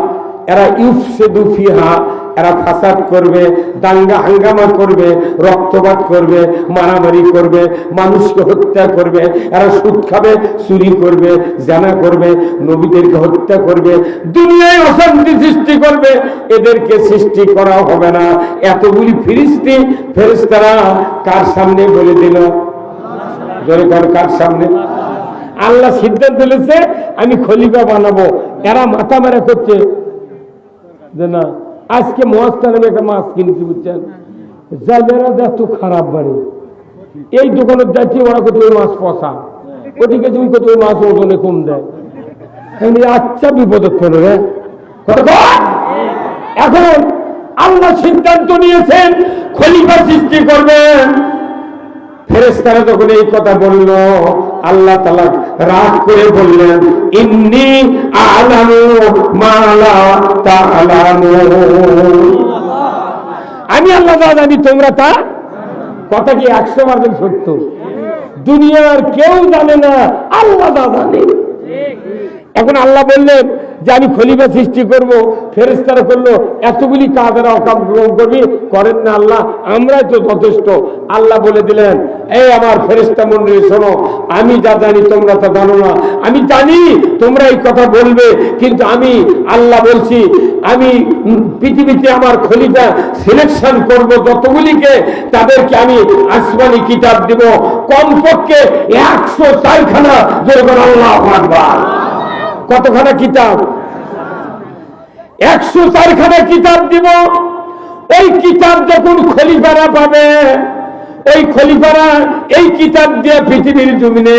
Speaker 1: এরা ইউফসিদু ফিহা, এরা ফাসাদ করবে, দাঙ্গা হাঙ্গামা করবে, রক্তপাত করবে, মারামারি করবে, মানুষকে হত্যা করবে, এরা সুদ খাবে, চুরি করবে, জানা করবে, নবীদেরকে হত্যা করবে, দুনিয়ায় অশান্তি সৃষ্টি করবে, এদেরকে সৃষ্টি করা হবে না। এতগুলি ফেরেশতারা কার সামনে বলে দিল? জোরে কর, কার সামনে? আল্লাহ সিদ্ধান্ত নিয়েছে আমি খলিফা বানাবো। এরা মাথা মারা করছে যে না, আজকে মহাস্থানে একটা মাছ কিনেছি বুঝছেন, যারা এত খারাপ বাড়ি এই দোকানে যাচ্ছি, ওরা কোথাও ওই মাছ পচা, ওদিকে তুমি কোথাও ওই মাছ ওজনে কম দেয়, আচ্ছা বিপদে করবে। এখন আল্লাহ সিদ্ধান্ত নিয়েছেন খলিফা সৃষ্টি করবেন। ফেরেশতারা যখন এই কথা বলল আল্লাহ তাআলা রাগ করে বললেন ইন্নী আ'লামু মা লা তা'লামুন, আমি আল্লাহ জানি তোমরা তা। কথা কি 100% সত্য? দুনিয়ার কেউ জানে না, আল্লাহ জানে। এখন আল্লাহ বললেন যে আমি খলিফা সৃষ্টি করব, ফেরেশতারা করলো এতগুলি কাজ এরা অকাম গ্রহণ করবি, করেন না আল্লাহ, আমরাই তো যথেষ্ট। আল্লাহ বলে দিলেন এই আমার ফেরেশতা মণ্ডলী শোনো, আমি যা জানি তোমরা তা জানো না। আমি জানি তোমরা এই কথা বলবে, কিন্তু আমি আল্লাহ বলছি আমি পৃথিবীতে আমার খলিফা সিলেকশন করব যতগুলিকে, তাদেরকে আমি আসমানি কিতাব দিব কমপক্ষে 104খানা। যখন আল্লাহু আকবার, কতখানা কিতাব? 104খানা কিতাব দিব। ওই কিতাব যখন খলিফারা পাবে, ওই খলিফারা এই কিতাব দিয়ে পৃথিবীর জমিনে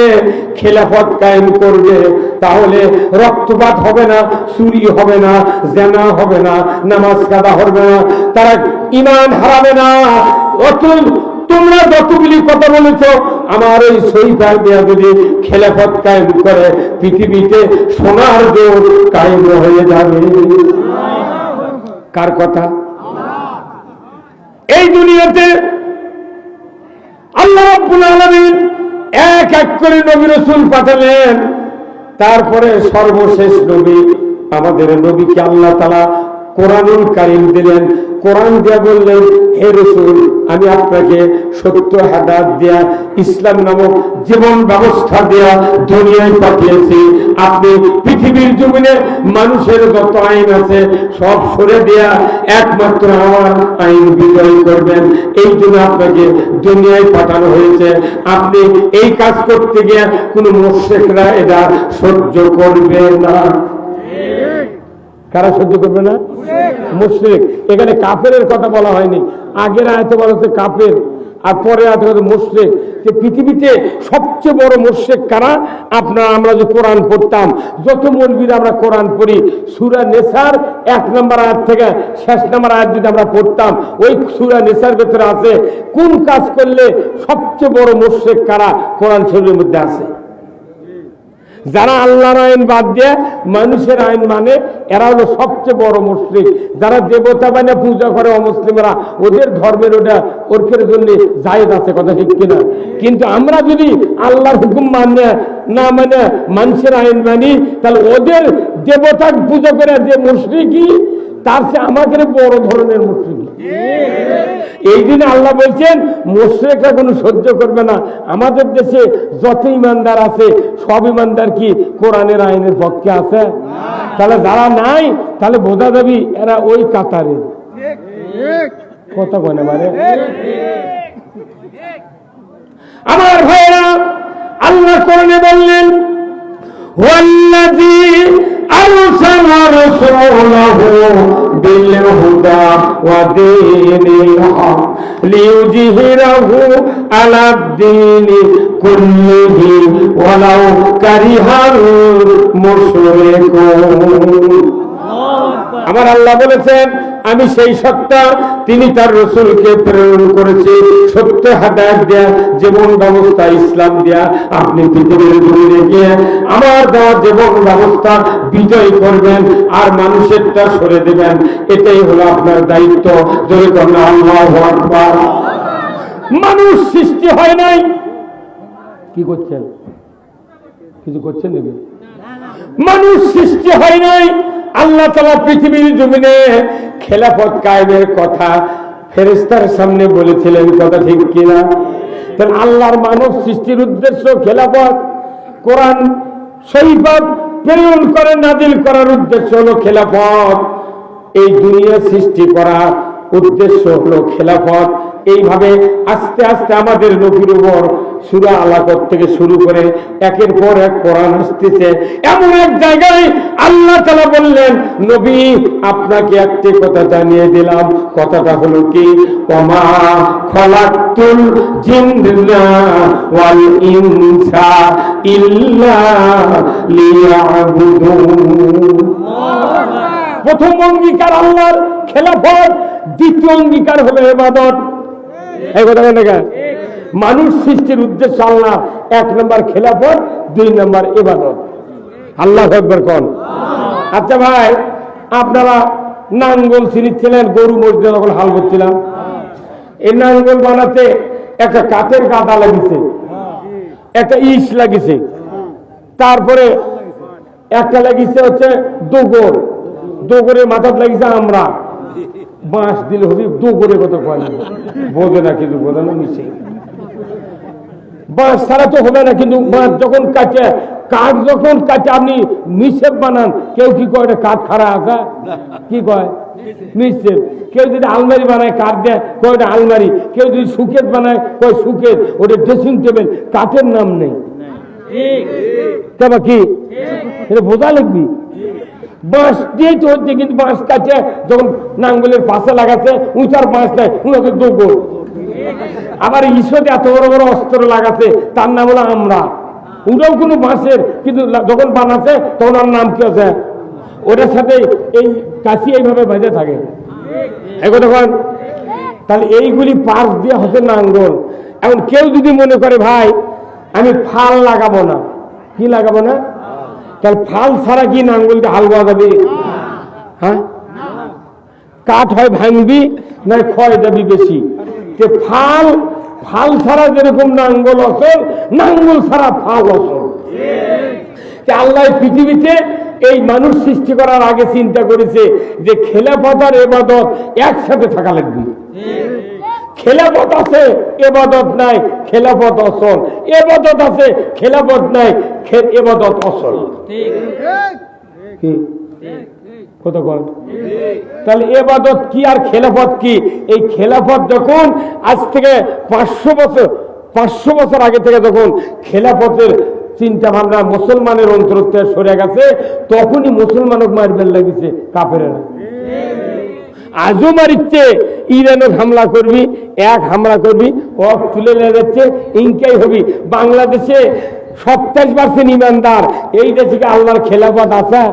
Speaker 1: খেলাফত কায়েম করবে, তাহলে রক্তপাত হবে না, চুরি হবে না, জিনা হবে না, নামাজ কাদা হবে না, তারা ঈমান হারাবে না। অতুল তোমরা যতগুলি কথা বলেছ আমার ওই সহিফা দিয়া যদি খেলাফত কায়েম করে পৃথিবীতে সোনার যুগ কায়েম হয়ে যাবে। কার কথা? এই দুনিয়াতে আল্লাহ রাব্বুল আলামিন এক এক করে নবী রাসূল পাঠালেন, তারপরে সর্বশেষ নবী আমাদের নবীকে আল্লাহ তাআলা কোরআনুল কারীম দিলেন। কোরআন দিয়া বললেন, হে রাসূল, আমি আপনাকে সত্য হেদায়েত দেয়া, ইসলাম নামক জীবন ব্যবস্থা দেয়া দুনিয়ায় পাঠিয়েছি। আপনি পৃথিবীর জমিনে মানুষের যত আইন আছে সব সরে দেয়া একমাত্র আমার আইন বিজয় করবেন। এই জন্য আপনাকে দুনিয়ায় পাঠানো হয়েছে। আপনি এই কাজ করতে গিয়ে কোন মুশরিকরা এটা সহ্য করবে না। কারা সহ্য করবে না? মুশরিক। এখানে কাফেরের কথা বলা হয়নি, আগের আয়াতে বলা হচ্ছে কাফের, আর পরে আয়াতে বলা মুশরিক। যে পৃথিবীতে সবচেয়ে বড় মুশরিক কারা? আমরা যে কোরআন পড়তাম, যত মৌলবীরা আমরা কোরআন পড়ি, সূরা নেসার 1 নম্বর আয়াত থেকে শেষ নম্বর আয়াত যদি আমরা পড়তাম, ওই সূরা নেসার ভেতরে আছে কোন কাজ করলে সবচেয়ে বড় মুশরিক কারা কোরআন শরীফের মধ্যে আছে। যারা আল্লাহর আইন বাদ দিয়ে মানুষের আইন মানে, এরা হলো সবচেয়ে বড় মুশরিক। যারা দেবতা বানিয়ে পূজা করে অমুসলিমরা, ওদের ধর্মের ওটা ওর জন্য জায়েজ আছে, কথা ঠিক কিনা? কিন্তু আমরা যদি আল্লাহর হুকুম মানে না মানে মানুষের আইন মানি, তাহলে ওদের দেবতা পূজা করে যে মুশরিকি, তার চেয়ে আমাদের বড় ধরনের মুশরিকি। এই জন্য আল্লাহ বলছেন মুশরিকরা কোনো সহ্য করবে না। আমাদের দেশে যত ইমানদার আছে সব ইমানদার কি কোরআনের আইনের পক্ষে আছে? তাহলে যারা নাই, তাহলে বোঝা যাবি এরা ওই কাতারে। কথা কয় না মানে? আমার ভাইরা, আল্লাহ কোরআনে বললেন, ওয়াল্লাযী আরসালা রাসূলাহু বিল হুদা ওয়া দীনিল হক লিইয়ুযহিরাহু আলাদ দীনি কুল্লিহি ওয়ালাউ কারিহাল মুশরিকুন। আমার আল্লাহ বলেছেন, আমি সেই সত্তা, তিনি তার রাসূলকে প্রেরণ করেছি সত্য হেদায়েত দেয়া, জীবন ব্যবস্থা ইসলাম দেয়া। আপনি পৃথিবীর জমিনে গিয়ে আমার দেওয়া জীবন ব্যবস্থা বিজয় করবেন আর মানুষেরটা সরে দেবেন। এটাই হলো আপনার দায়িত্ব। যদি করেন আল্লাহু আকবার। মানুষ সৃষ্টি হয় নাই, কি করছেন? কিছু করছেন নাকি? মানুষ সৃষ্টি হয় নাই। আল্লাহ তাআলা পৃথিবীর জমিনে খেলাফত কায়েমের কথা ফেরেশতার সামনে বলেছিলেন, কথা ঠিক কিনা? তাহলে আল্লাহর মানব সৃষ্টির উদ্দেশ্য খেলাফত। কোরআন শরীফত প্রেরণ করে নাজিল করার উদ্দেশ্য হলো খেলাফত। এই দুনিয়া সৃষ্টি করার উদ্দেশ্য হলো খেলাফত। এইভাবে আস্তে আস্তে আমাদের নবীর উপর সূরা আলাকত থেকে শুরু করে একের পর এক কোরআন আসতেছে। এমন এক জায়গায় আল্লাহ তাআলা বললেন, নবী আপনাকে একটি কথা জানিয়ে দিলাম। কথাটা হলো কি, ওমা খলাকতুল জিন্না ওয়াল ইনসা ইল্লা লিয়াবুদুন। প্রথম অঙ্গীকার আল্লাহর খেলাফত, দ্বিতীয় অঙ্গীকার হলো ইবাদত। এই কথা বলে না? মানুষ সৃষ্টির উদ্দেশ্য আল্লাহ, 1 নম্বর খেলাফত, 2 নম্বর ইবাদত। আল্লাহু আকবার কোন। আচ্ছা ভাই, আপনারা নাঙ্গল ছিঁড়ছিলেন, গরু মসজিদে যখন হাল করছিলাম, এই নাঙ্গল বানাতে একটা কাঠের গাদা লাগিছে, একটা ইস লাগিছে, তারপরে একটা লাগিছে হচ্ছে দোগর, দোগরের মাথাত লাগিছে আমরা। বাঁশ দিলে হবে দোগরে কত কয় না, বোঝে না, কিন্তু বোঝে না মিশে। বাঁশ ছাড়া তো হবে না, কিন্তু বাঁশ যখন কাটে, কাঠ যখন কাটে আপনি মিশেপ বানান, কেউ কি কয় কাঠ খাড়া আসা, কি কয় মিশেপ। কেউ যদি আলমারি বানায় কাঠ দেয়, কয় ওটা আলমারি। কেউ যদি সুকেত বানায়, কয় সুকেত। ওটা ড্রেসিং টেবিল, কাঠের নাম নেই। কি এটা বোঝা লাগবি। বাঁশ দিয়ে তো হচ্ছে, কিন্তু বাঁশ কাছে যখন নাঙ্গলের পাশে লাগাচ্ছে, উঁচার বাঁশ নেয়, উনাকে দোগর। আবার ঈশ্বরে এত বড় বড় অস্ত্র লাগাচ্ছে, তার নাম হলো আমরা। ওটাও কোনো বাঁশের, কিন্তু যখন বানাচ্ছে তখন ওর নাম কি আছে, ওটার সাথে এই কাশি এইভাবে বেঁধে থাকে। এখন তাহলে এইগুলি পাশ দিয়ে হচ্ছে নাঙ্গল। এখন কেউ যদি মনে করে ভাই আমি ফাল লাগাবো না, কি লাগাবো না, তাহলে ফাল ছাড়া কি নাঙ্গলকে হাল বোয়া যাবে? হ্যাঁ, কাঠ হয় ভাঙবি, না ক্ষয় যাবি বেশি। ফাল ফাল ছাড়া যেরকম নাঙ্গল অসল, নাঙ্গল ছাড়া ফাল অসল। আল্লাহ পৃথিবীতে এই মানুষ সৃষ্টি করার আগে চিন্তা করেছে যে খেলাফত আর ইবাদত একসাথে থাকা লাগবে। খেলাফত আছে ইবাদত নাই, খেলাফত অসল। ইবাদত আছে খেলাফত নাই, ইবাদত অসল। কি কত কর? তাহলে ইবাদত কি আর খেলাফত কি? এই খেলাফত যখন আজ থেকে 500 বছর আগে থেকে যখন খেলাফতের চিন্তা ভাবনা মুসলমানের অন্তর থেকে সরে গেছে, তখনই মুসলমানক মারবেন লাগিছে কাফেরেরা। আজও মারিচ্ছে, ইরানের হামলা করবি, এক হামলা করবি, ও তুলে নিয়ে যাচ্ছে, ইনকাই হবি। বাংলাদেশে 27% ইমানদার, এই দেশে আল্লাহর খেলাফত আছে?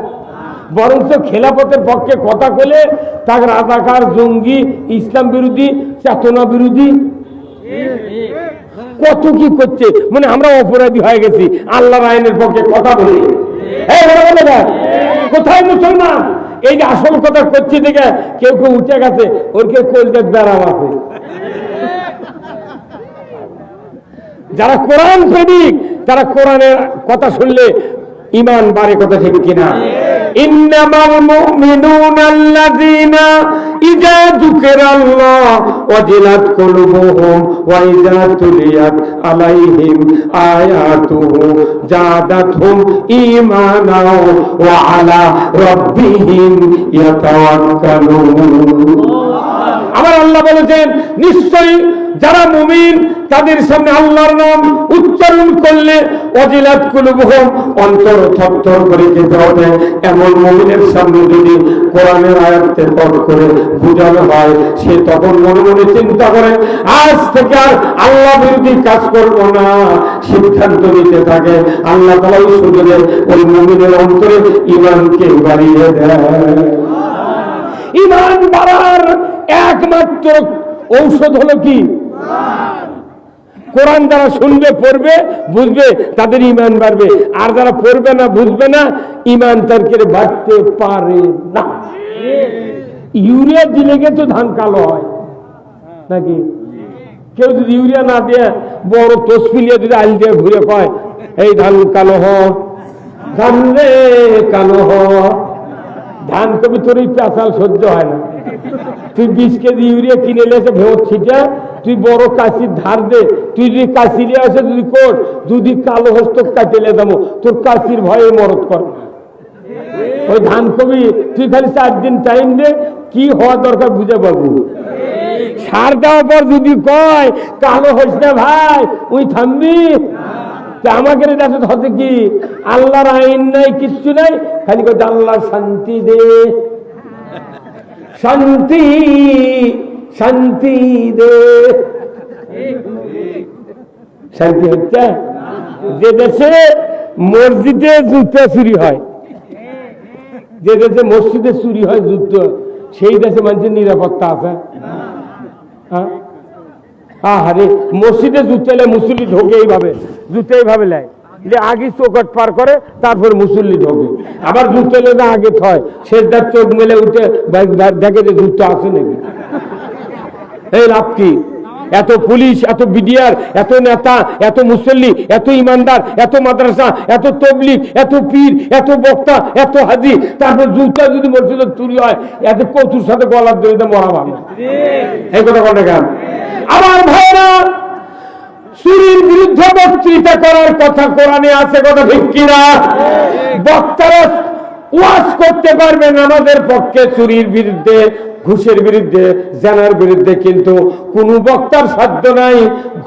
Speaker 1: বরঞ্চ খেলাফতের পক্ষে কথা বলে তাকে রাজাকার, জঙ্গি, ইসলাম বিরোধী, চেতনা বিরোধী কত কি করছে। মানে আমরা অপরাধী হয়ে গেছি আল্লাহর আইনের পক্ষে কথা বলি। কোথায় মুসলমান? এই যে আসল কথা করছি দেখে কেউ কেউ উঠে গেছে, ওর কেউ কলকাত ব্যারাম আছে। যারা কোরআন প্রেমিক তারা কোরআনের কথা শুনলে ইমান বাড়ে, কথা ঠিক কিনা? ইন্নামাল মুমিনুনা আল্লাযীনা ইযা যুকিরাল্লাহ ওয়াজিলাত কুলুবুহুম ওয়া ইযা তুলিয়াত আলাইহিম আয়াতুহু জাদাতহুম ঈমানা ওয়া আলা রাব্বিহিম ইয়াতাওয়াক্কালুন। আমার আল্লাহ বলেছেন, নিশ্চয়ই যারা মুমিন তাদের সামনে আল্লাহর নাম উচ্চারণ করলে ওয়াজিলাত কুলুবুহুম, অন্তর থরথর করে কেঁপে ওঠে। এমন মুমিনের সামনে যদি কোরআনের আয়াতে পাঠ করে বোঝানো হয়, সে তখন মনে মনে চিন্তা করে আজ থেকে আর আল্লাহ বিরোধী কাজ করব না, সিদ্ধান্ত নিতে থাকে। আল্লাহ তাআলা ওই সুযোগে ওই মুমিনের অন্তরে ঈমানকে বাড়িয়ে দেয়। ঈমান বাড়ার একমাত্র ঔষধ হলো কি? কোরআন যারা শুনবে, পড়বে, বুঝবে, তাদের ঈমান বাড়বে। আর যারা পড়বে না, বুঝবে না, ঈমান তার করে বাড়তে পারে না। ইউরিয়া দিলে তো ধান কালো হয় নাকি? কেউ যদি ইউরিয়া না দিয়ে বড় তসপিলিয়া যদি আল দিয়ে ঘুরে কয় এই ধান কালো হ, ধান রে কালো হ, ধান কবি তোর এই পেঁচাল সহ্য হয় না। তুই 20 কেজি ইউরিয়া কিনে এসে ভেঙে ছিটা, তুই বড় কাশির ধার দে, তুই যদি কাশি নিয়ে আসে যদি কর, যদি কালো হস্ত কাটিলে দেবো, তোর কাশির ভয়ে মরদ কর। ওই ধান কবি তুই খালি 4 দিন টাইম দে, কি হওয়া দরকার বুঝে পাবো। সার দেওয়ার পর যদি কয় কালো হইস না ভাই, ওই থামবি? আমাকে হচ্ছে কি আল্লাহর আইন নাই, কিচ্ছু নাই, খালি কথা আল্লাহর শান্তি দে, শান্তি শান্তি দে। শান্তি হচ্ছে যে দেশে মসজিদে জুতো চুরি হয়, যে দেশে মসজিদে চুরি হয় জুতো, সেই দেশে মানুষের নিরাপত্তা আছে? আরে মসজিদে জুতো এলে মুসল্লি ঢোকে এইভাবে, জুতো এইভাবে নেয়, আগে চৌকট পার করে তারপর মুসল্লি ঢোকে। আবার জুতো এলে না আগে থয়, সেটার চোখ মেলে উঠে দেখে যে জুতো আছে নাকি। এই লাভ কি? এত পুলিশ, এত বিডিআর, এত নেতা, এত মুসল্লি, এত ইমানদার, এত মাদ্রাসা, এত তবলিগ, এত পীর, এত বক্তা, এত হাজি, তারপর জুতা যদি মসজিদে চুরি হয়, এত কচুর সাথে গলার দড়িতে মরা ভালো। এই কথা বলে কেন? আমার ভাইরা, চুরির বিরুদ্ধে বক্তৃতা করার কথা কোরআনে আছে, কথা ঠিক কিনা? বক্তারা ওয়াজ করতে পারবেন আমাদের পক্ষে চুরির বিরুদ্ধে, ঘুষের বিরুদ্ধে, জানার বিরুদ্ধে, কিন্তু কোন বক্তার সাধ্য নাই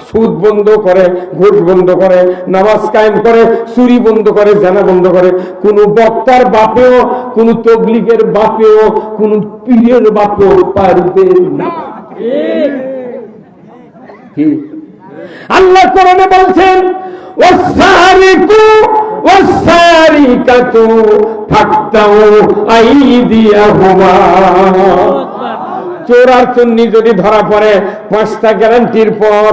Speaker 1: সুদ বন্ধ করে, ঘুষ বন্ধ করে, নামাজ কায়েম করে, চুরি বন্ধ করে, জানা বন্ধ করে। কোন বক্তার বাপেও, কোন তবলিগের বাপেও, কোন পীরের বাপেও পারবে না। কি আল্লাহ কোরআনে বলছেন, ওয়াসারিকু ওয়াসারিকাতু ফাকতাউ আইদিয়াহুমা। চোর আর চুন্নি যদি ধরা পড়ে 5টা গ্যারান্টির পর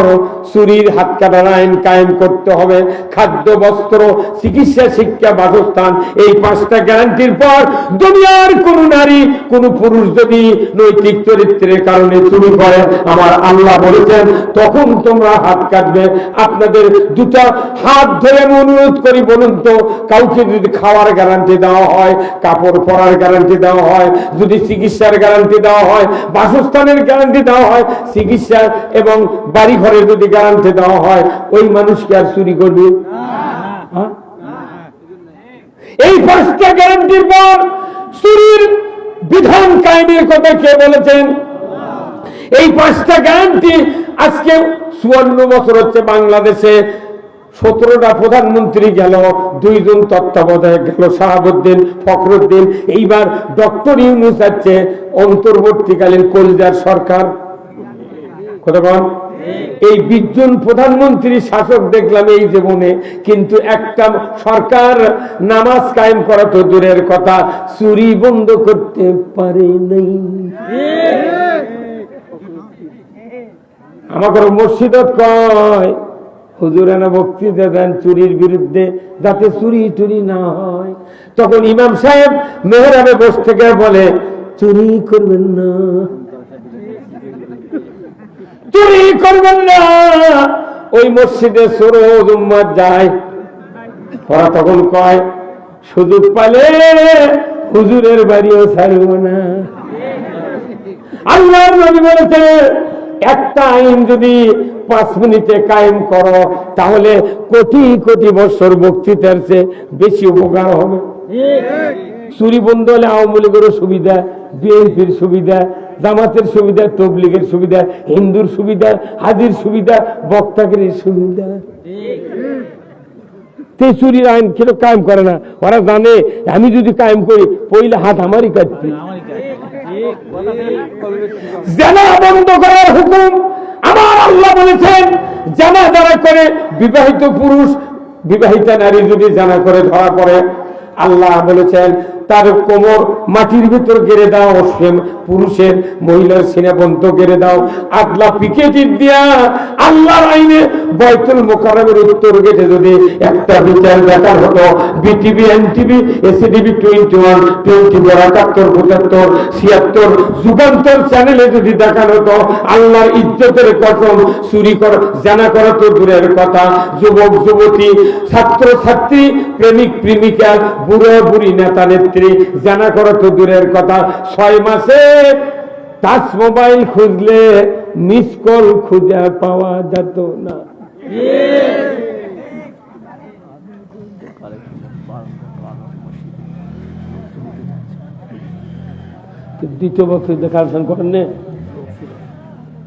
Speaker 1: চুরির হাত কাটার আইন কায়েম করতে হবে। খাদ্য, বস্ত্র, চিকিৎসা, শিক্ষা, বাসস্থান, এই 5টা গ্যারান্টির পর দুনিয়ার কোন নারী, কোন পুরুষ যদি নৈতিক চরিত্রের কারণে চুরি করে, আমার আল্লাহ বলেছেন তখন তোমরা হাত কাটবে। আপনাদের দুটা হাত ধরে আমি অনুরোধ করি, বলুন তো, কাউকে যদি খাওয়ার গ্যারান্টি দেওয়া হয়, কাপড় পরার গ্যারান্টি দেওয়া হয়, যদি চিকিৎসার গ্যারান্টি দেওয়া হয়, বাসস্থানের গ্যারান্টি দেওয়া হয়, চিকিৎসা এবং বাড়ি ঘরের যদি গ্যারান্টি দেওয়া হয়, ওই মানুষকে আর চুরি করবে? এই 5টা গ্যারান্টির পর চুরির বিধান কায়েমের কথা কে বলেছেন? এই 5টা গ্যারান্টি আজকে 54 বছর হচ্ছে বাংলাদেশে। 17টা প্রধানমন্ত্রী গেল, 2 জন তত্ত্বাবধায়ক গেল, শাহাবুদ্দিন, ফখরুদ্দিন, এইবার ডক্টর ইউনূস আছে অন্তর্বর্তীকালীন কলজার সরকার। কতক্ষণ? এই 20 জন প্রধানমন্ত্রী শাসক দেখলাম এই জীবনে, কিন্তু একটা সরকার নামাজ কায়েম করা তো দূরের কথা, চুরি বন্ধ করতে পারে নাই। আমাকে মসজিদত কয় হুজুর না বক্তৃতা দেন চুরির বিরুদ্ধে, যাতে চুরি টুরি না হয়। তখন ইমাম সাহেব মেহরাবে বসে থেকে বলে, চুরি করবেন না, চুরি করবেন না। ওই মসজিদে সরোজ উম্মত যায়, ওরা তখন কয় সুযোগ পালে হুজুরের বাড়িও ছাড়ব না। আল্লাহর নবী বলেছে একটা আইন যদি 5 মিনিটে কায়েম করো, তাহলে কোটি কোটি বছর বক্তৃতার চেয়ে বেশি উপকার হবে। চুরি বন্ধ হলে আওয়ামী লীগেরও সুবিধা, বিএনপির সুবিধা, জামাতের সুবিধা, তবলিগের সুবিধা, হিন্দুর সুবিধা, হাজির সুবিধা, বক্তাগিরির সুবিধা। চুরির আইন কেন কায়েম করে না? ওরা জানে আমি যদি কায়েম করি পইলে হাত আমারই কাটবে। জানা বন্ধ করার হুকুম আমার আল্লাহ বলেছেন। জানা যারা করে, বিবাহিত পুরুষ, বিবাহিতা নারী যদি জানা করে ধরা পড়ে, আল্লাহ বলেছেন তার কোমর মাটির ভিতর গেড়ে দাও, পুরুষের মহিলার সিনা পর্যন্ত গেড়ে দাও। আগলা পিকেটির দিয়া আল্লাহর আইনে বাইতুল মোকাররমের উত্তর গেটে যদি একটা বিচার দেখার হতো, বিটিভি, এনটিভি, এসিটিভি 21, 24, 78, 75, 76 যুগান্তর চ্যানেলে যদি দেখানো হতো, আল্লাহর ইজ্জতের কসম, চুরি করা, জানা করা তো দূরের কথা, যুবক যুবতী, ছাত্র ছাত্রী, প্রেমিক প্রেমিকা, বুড়ো বুড়ি, নেতা নেত্রী, জানা করা তো দূরের কথা। 6 মাসে টাচ মোবাইল খুঁজলে মিস কল খুঁজে পাওয়া যেত না। দ্বিতীয় বছর দেখাশোনা করেন না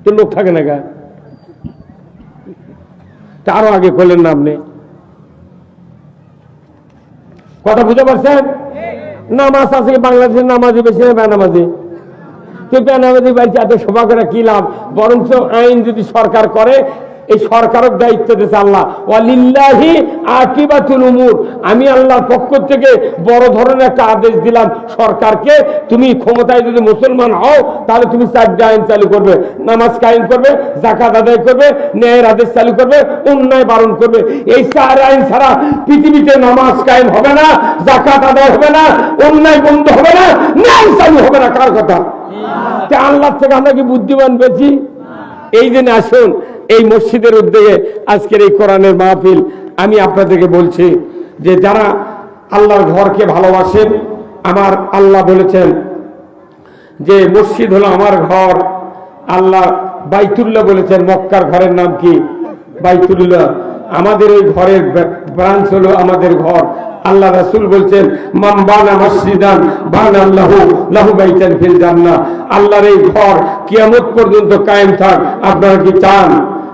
Speaker 1: তো লোক থাকে না গা, আরো আগে করলেন না আপনি। কথা বুঝতে পারছেন? নামাজ আছে বাংলাদেশের, নামাজি বেশি না বেনামাজি? তো বেনামাজি বাড়িতে এত সভা করে কি লাভ? বরঞ্চ আইন যদি সরকার করে, এই সরকারের দায়িত্ব দিয়েছে আল্লাহ, ওয়ালিল্লাহি আকিবাতুল উমুর। আমি আল্লাহর পক্ষ থেকে বড় ধরনের একটা আদেশ দিলাম সরকারকে, তুমি ক্ষমতায় যদি মুসলমান হও তাহলে তুমি 4টা আইন চালু করবে, নামাজ কায়েম করবে, যাকাত আদায় করবে, ন্যায়ের আদেশ চালু করবে, অন্যায় বারণ করবে। এই 4 আইন ছাড়া পৃথিবীতে নামাজ কায়েম হবে না, যাকাত আদায় হবে না, অন্যায় বন্ধ হবে না, ন্যায় চালু হবে না। কার কথা? আল্লাহ থেকে আমরা কি বুদ্ধিমান বেশি? এই জন্য আসুন, এই মসজিদের উদ্যোগে আজকের এই কোরআনের মাহফিল, আমি আপনাদেরকে বলছি যে যারা আল্লাহর ঘরকে ভালোবাসেন, আমার আল্লাহ বলেছেন যে মসজিদ হলো আমার ঘর। আল্লাহ বাইতুল্লাহ বলেছেন, মক্কার ঘরের নাম কি? বাইতুল্লাহ। আমাদের এই ঘরের ব্রাঞ্চ হলো আমাদের ঘর। আল্লাহ রাসূল বলছেন, মান বানা মসজিদান বানা আল্লাহু লাহু বাইতান ফিল জান্নাহ। আল্লাহর এই ঘর কিয়ামত পর্যন্ত কায়েম থাক। আপনারা কি চান?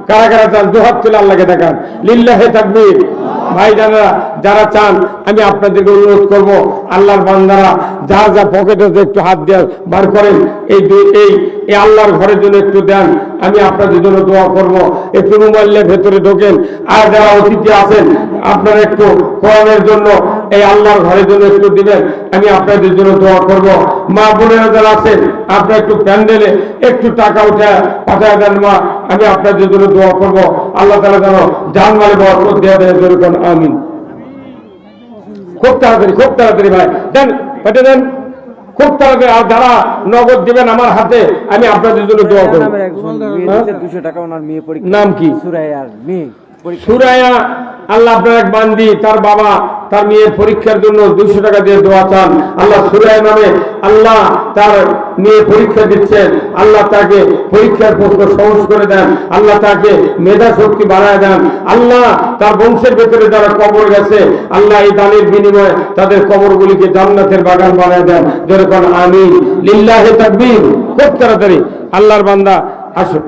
Speaker 1: কারা কারা চান? দুহাত তুলে আল্লাহকে দেখান, লিল্লাহি তাকবীর। ভাই জানেরা, যারা চান আমি আপনাদেরকে অনুরোধ করব, আল্লাহর বান্দারা যা যা পকেটে একটু হাত দিয়ে বার করেন, এই আল্লাহর ঘরের জন্য একটু দেন, আমি আপনাদের জন্য দোয়া করব। একটু মোবাইলের ভেতরে ঢোকেন। আর যারা অতিথি আছেন, আপনারা একটু কোরআনের জন্য এই আল্লাহর ঘরের জন্য একটু দিবেন, আমি আপনাদের জন্য দোয়া করব। মা বোনেরা যারা আছেন আপনারা একটু প্যান্ডেলে একটু টাকা উঠে পাঠায় দেন মা, আমি আপনাদের জন্য দোয়া করব। আল্লাহ তাআলা যেন জানমালে বরকত দিয়ে দেয়, যেরকম আমিন। খুব তাড়াতাড়ি ভাই দেন, পেটে দেন খুব তাড়াতাড়ি। আর যারা নগদ দিবেন আমার হাতে, আমি আপনাদের জন্য দোয়া করব।
Speaker 2: নামের একজন মেয়ে দিচ্ছে 200 টাকা, ওনার মেয়ে পরীক্ষা।
Speaker 1: নাম কি?
Speaker 2: সুরাইয়ার মেয়ে পরীক্ষা।
Speaker 1: সুরাইয়া, আল্লাহ আপনার এক বান্দি, তার বাবা তার মেয়ের পরীক্ষার জন্য 200 টাকা দিয়ে দোয়া চান। আল্লাহ সুরাইয়া নামে আল্লাহ তার মেয়ে পরীক্ষা দিচ্ছেন, আল্লাহ তাকে পরীক্ষার প্রশ্ন সহজ করে দেন, আল্লাহ তাকে মেধা শক্তি বাড়ায় দেন। আল্লাহ তার বংশের ভেতরে যারা কবর গেছে, আল্লাহ এই দানের বিনিময়ে তাদের কবরগুলিকে জান্নাতের বাগান বানায় দেন, যেরকম আমিন। লিল্লাহি তাকবীর। খুব তাড়াতাড়ি আল্লাহর বান্দা আসুন।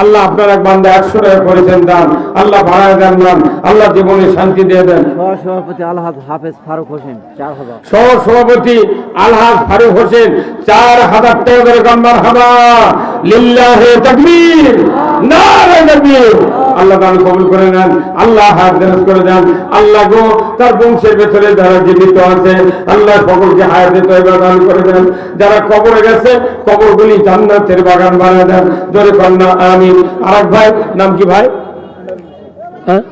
Speaker 1: আল্লাহ আপনার এক বান্দা 100 টাকা করেছেন দান, আল্লাহ বাড়ায় দেন দান, আল্লাহ জীবনে শান্তি দিয়ে দেন।
Speaker 2: সভাপতি আলহাজ হাফেজ ফারুক হোসেন 4000।
Speaker 1: সহ সভাপতি আলহাজ ফারুক হোসেন 4000 টাকা করে গাম্বার হাবা। লিল্লাহি তাকবীর, নারে তাকবীর। আল্লাহ দান কবুল করে নেন, আল্লাহ হায়াত দারাজ করে দেন। আল্লাহ গো তার বংশের ভেতরে যারা জীবিত আছে, আল্লাহ সকলকে হায়াতে তয়বা দান করে দেন। যারা কবরে গেছে, কবরগুলি জান্নাতের বাগান বানিয়ে দেন, জোরে কন্যা আমিন। আরেক ভাই নাম কি ভাই? হ্যাঁ,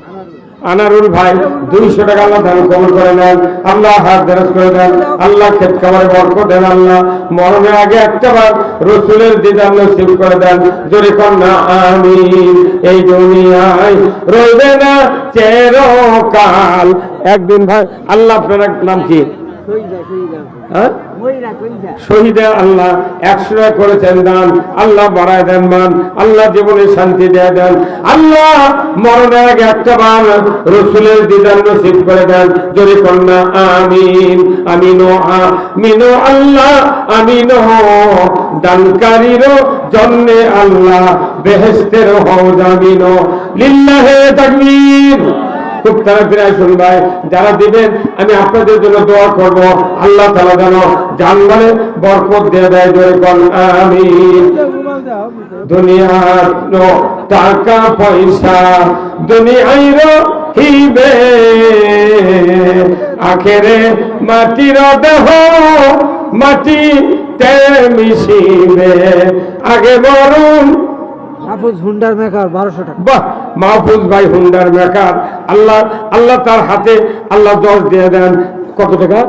Speaker 1: আনারুল ভাই 200 টাকা আল্লাহ দান কবুল করে নেন, আল্লাহ হাত দারাজ করে দেন, আল্লাহ ক্ষেত খাবারে বরকত দেন, আল্লাহ মরণের আগে একটাবার রাসূলের দিদার নসিব করে দেন, জোরে কন্যা আমিন। এই দুনিয়ায় রইবে না চিরকাল, একদিন ভাই আল্লাহ আপনার নাম কি? হ্যাঁ, শহীদে আল্লাহ 100 টাকা করেছেন দান, আল্লাহ বাড়ায় দেন মান, আল্লাহ জীবনে শান্তি দিয়ে দেন, আল্লাহ মরণের আগে একটা বার রাসূলের দিদার নসিব করে দেন, জোরে কন্যা আমিন। আমিনো আমিনো আল্লাহ আমিনো, দানকারীর জন্যে আল্লাহ বেহেশতের হও জামিনো। লিল্লাহি তাকবীর। খুব তাড়াতাড়ি আসুন ভাই, যারা দিবেন আমি আপনাদের জন্য দোয়া করব, আল্লাহ তাআলা যেন জানমালে বরকত দিয়ে দেয়, জোরে কোন আমিন। দুনিয়ার টাকা পয়সা দুনিয়ার হিবে, আখেরে মাটির দেহ মাটিতে মিশিবে, আগে বরং
Speaker 2: মাহফুজ হুন্ডার মেকার 1200 টাকা।
Speaker 1: বাহ, মাহফুজ ভাই হুন্ডার মেকার, আল্লাহ আল্লাহ তার হাতে আল্লাহ 10 দিয়ে দেন। কত টাকা?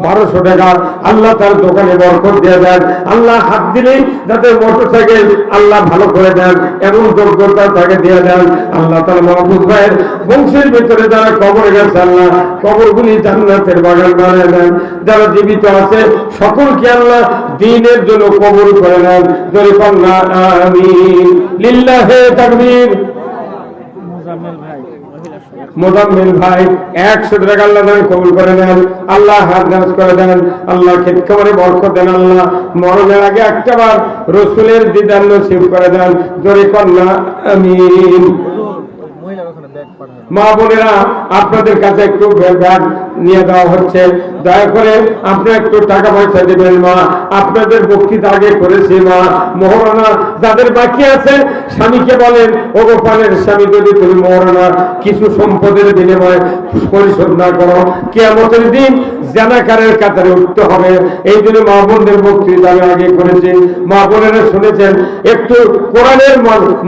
Speaker 1: 1200 টাকা। আল্লাহ তার দোকানে বরকত দিয়ে দেন, আল্লাহ হাত দিলেই যাতে মোটরসাইকেল আল্লাহ ভালো করে দেন, এমন যোগ্যতা তাকে দিয়ে দেন। আল্লাহ তার মাহফুজ ভাইয়ের বংশের ভিতরে যারা কবর গেছে, আল্লাহ কবরগুলি জান্নাতের বাগান বানিয়ে দেন। যারা জীবিত আছে সকলকে আল্লাহ দ্বীনের জন্য কবুল করে নেন, জোরে কন্যা আমিন। লিল্লাহি তাকবীর। মোজাম্মেল ভাই 100 টাকা আল্লাহ দান কবুল করে নেন, আল্লাহ হাত দারাজ করে দেন, আল্লাহ ক্ষেত খাবারে বরকত দেন, আল্লাহ মরণের আগে একটাবার রাসূলের দিদার নসিব করে দেন, জোরে কন্যা আমিন। মা বোনেরা আপনাদের কাছে একটু ব্যাগ নিয়ে দেওয়া হচ্ছে, দয়া করে আপনারা একটু টাকা পয়সা দেবেন মা। আপনাদের বক্তৃতা আগে করেছি মা, মোহরানা যাদের বাকি আছে স্বামীকে বলেন, ও গোপালের স্বামী, যদি তুমি মোহরানা কিছু সম্পদের বিনিময়ে পরিশোধ না করো, কিয়ামতের দিন জানাকারের কাতারে উঠতে হবে। এই জন্য মা বোনদের বক্তৃতা আমি আগে করেছি, মা বোনেরা শুনেছেন। একটু কোরআনের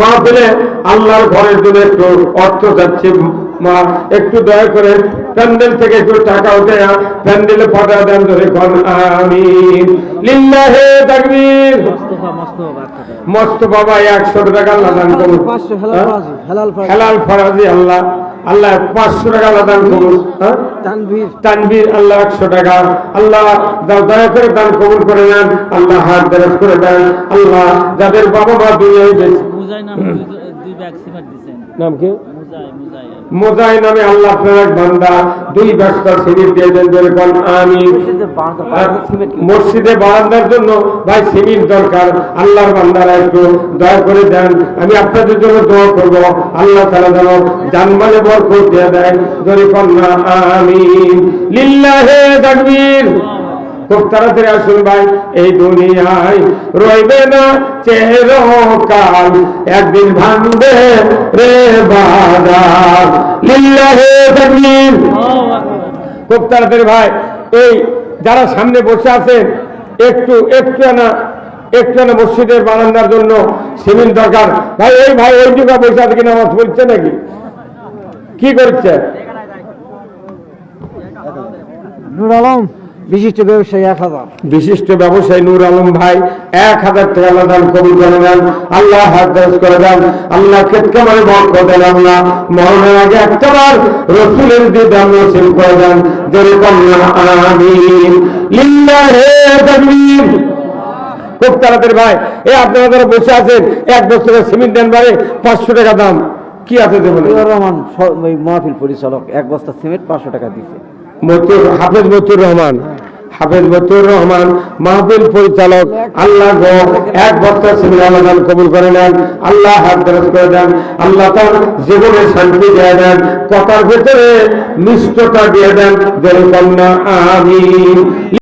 Speaker 1: মাহফিলে আল্লাহর ঘরের জন্য একটু অর্থ যাচ্ছে মা, একটু দয়া করে প্যান্ডেল থেকে একটু টাকা উঠে প্যান্ডেলে পাঠা দেন, ধরে কোন আমিন। লিল্লাহি তাকবীর। মোস্তফা ভাই 100 টাকা আল্লাহ দান করুন, হেলাল ফরাজি আল্লাহ আল্লাহ 500 টাকা আল্লাহ দান করুন। তানভীর আল্লাহ 100 টাকা, আল্লাহ দয়া করে দান কবুল করে নেন, আল্লাহ হাত দারাজ করে দেন। আল্লাহ যাদের বাবা মা দুনিয়ায় গেছে, নাম কি? মোজাই নামে আল্লাহ আপনার এক বান্দা 2 বস্তা সিমেন্ট দিয়ে দেন, বলে কোন আমিন। মসজিদে বারান্দার জন্য ভাই সিমেন্ট দরকার, আল্লাহর বান্দারা একটু দয়া করে দেন, আমি আপনাদের জন্য দোয়া করব, আল্লাহ তাআলা যেন জানমালে বরকত দিয়ে দেয়, বলে কোন আমিন। লিল্লাহি তাকবীর। খুব তাড়াতাড়ি আসুন ভাই, এই দুনিয়ায় রইবে না চিরকাল, একদিন ভাঙবে রে বাজার। লিল্লাহি তাকবীর। খুব তাড়াতাড়ি ভাই, এই যারা সামনে বসে আছেন একটু মসজিদের বারান্দার জন্য সিমেন্ট দরকার। ভাই এই ভাই ওই দিকে বসে আছে কিনা নামাজ পড়ছে নাকি কি করছে?
Speaker 2: নূর আলম বিশিষ্ট ব্যবসায়ী 1000।
Speaker 1: বিশিষ্ট ব্যবসায়ী নূর আলম ভাই 1000 টাকা দান কবুল করে নেন, আল্লাহ হাফেজ করে দেন, আল্লাহ ক্ষেত্রে মানে বরকত দেন, আল্লাহ মরণের আগে একটাবার রসুলের দিদার নসিব করে দেন, যেরকম আমিন লিল্লাহি তাকবীর। খুব তাড়াতাড়ি ভাই, এই আপনারা যারা বসে আছেন 1 বছরের সিমেন্ট দেন ভাই 500 টাকা দাম, কি আছে দেবেন?
Speaker 2: রহমান ওই মাহফিল পরিচালক 1 বস্তা সিমেন্ট 500 টাকা দিচ্ছে।
Speaker 1: হাফেজ মতিউর রহমান মাহফিল পরিচালক, আল্লাহ গো 1 বস্তা সিমেন্ট আল্লাহ কবুল করে নেন, আল্লাহ হাত দরজ করে দেন, আল্লাহ তার জীবনে শান্তি দিয়ে দেন, কথার ভেতরে মিষ্টতা দিয়ে দেন, যেরকম না আমিন।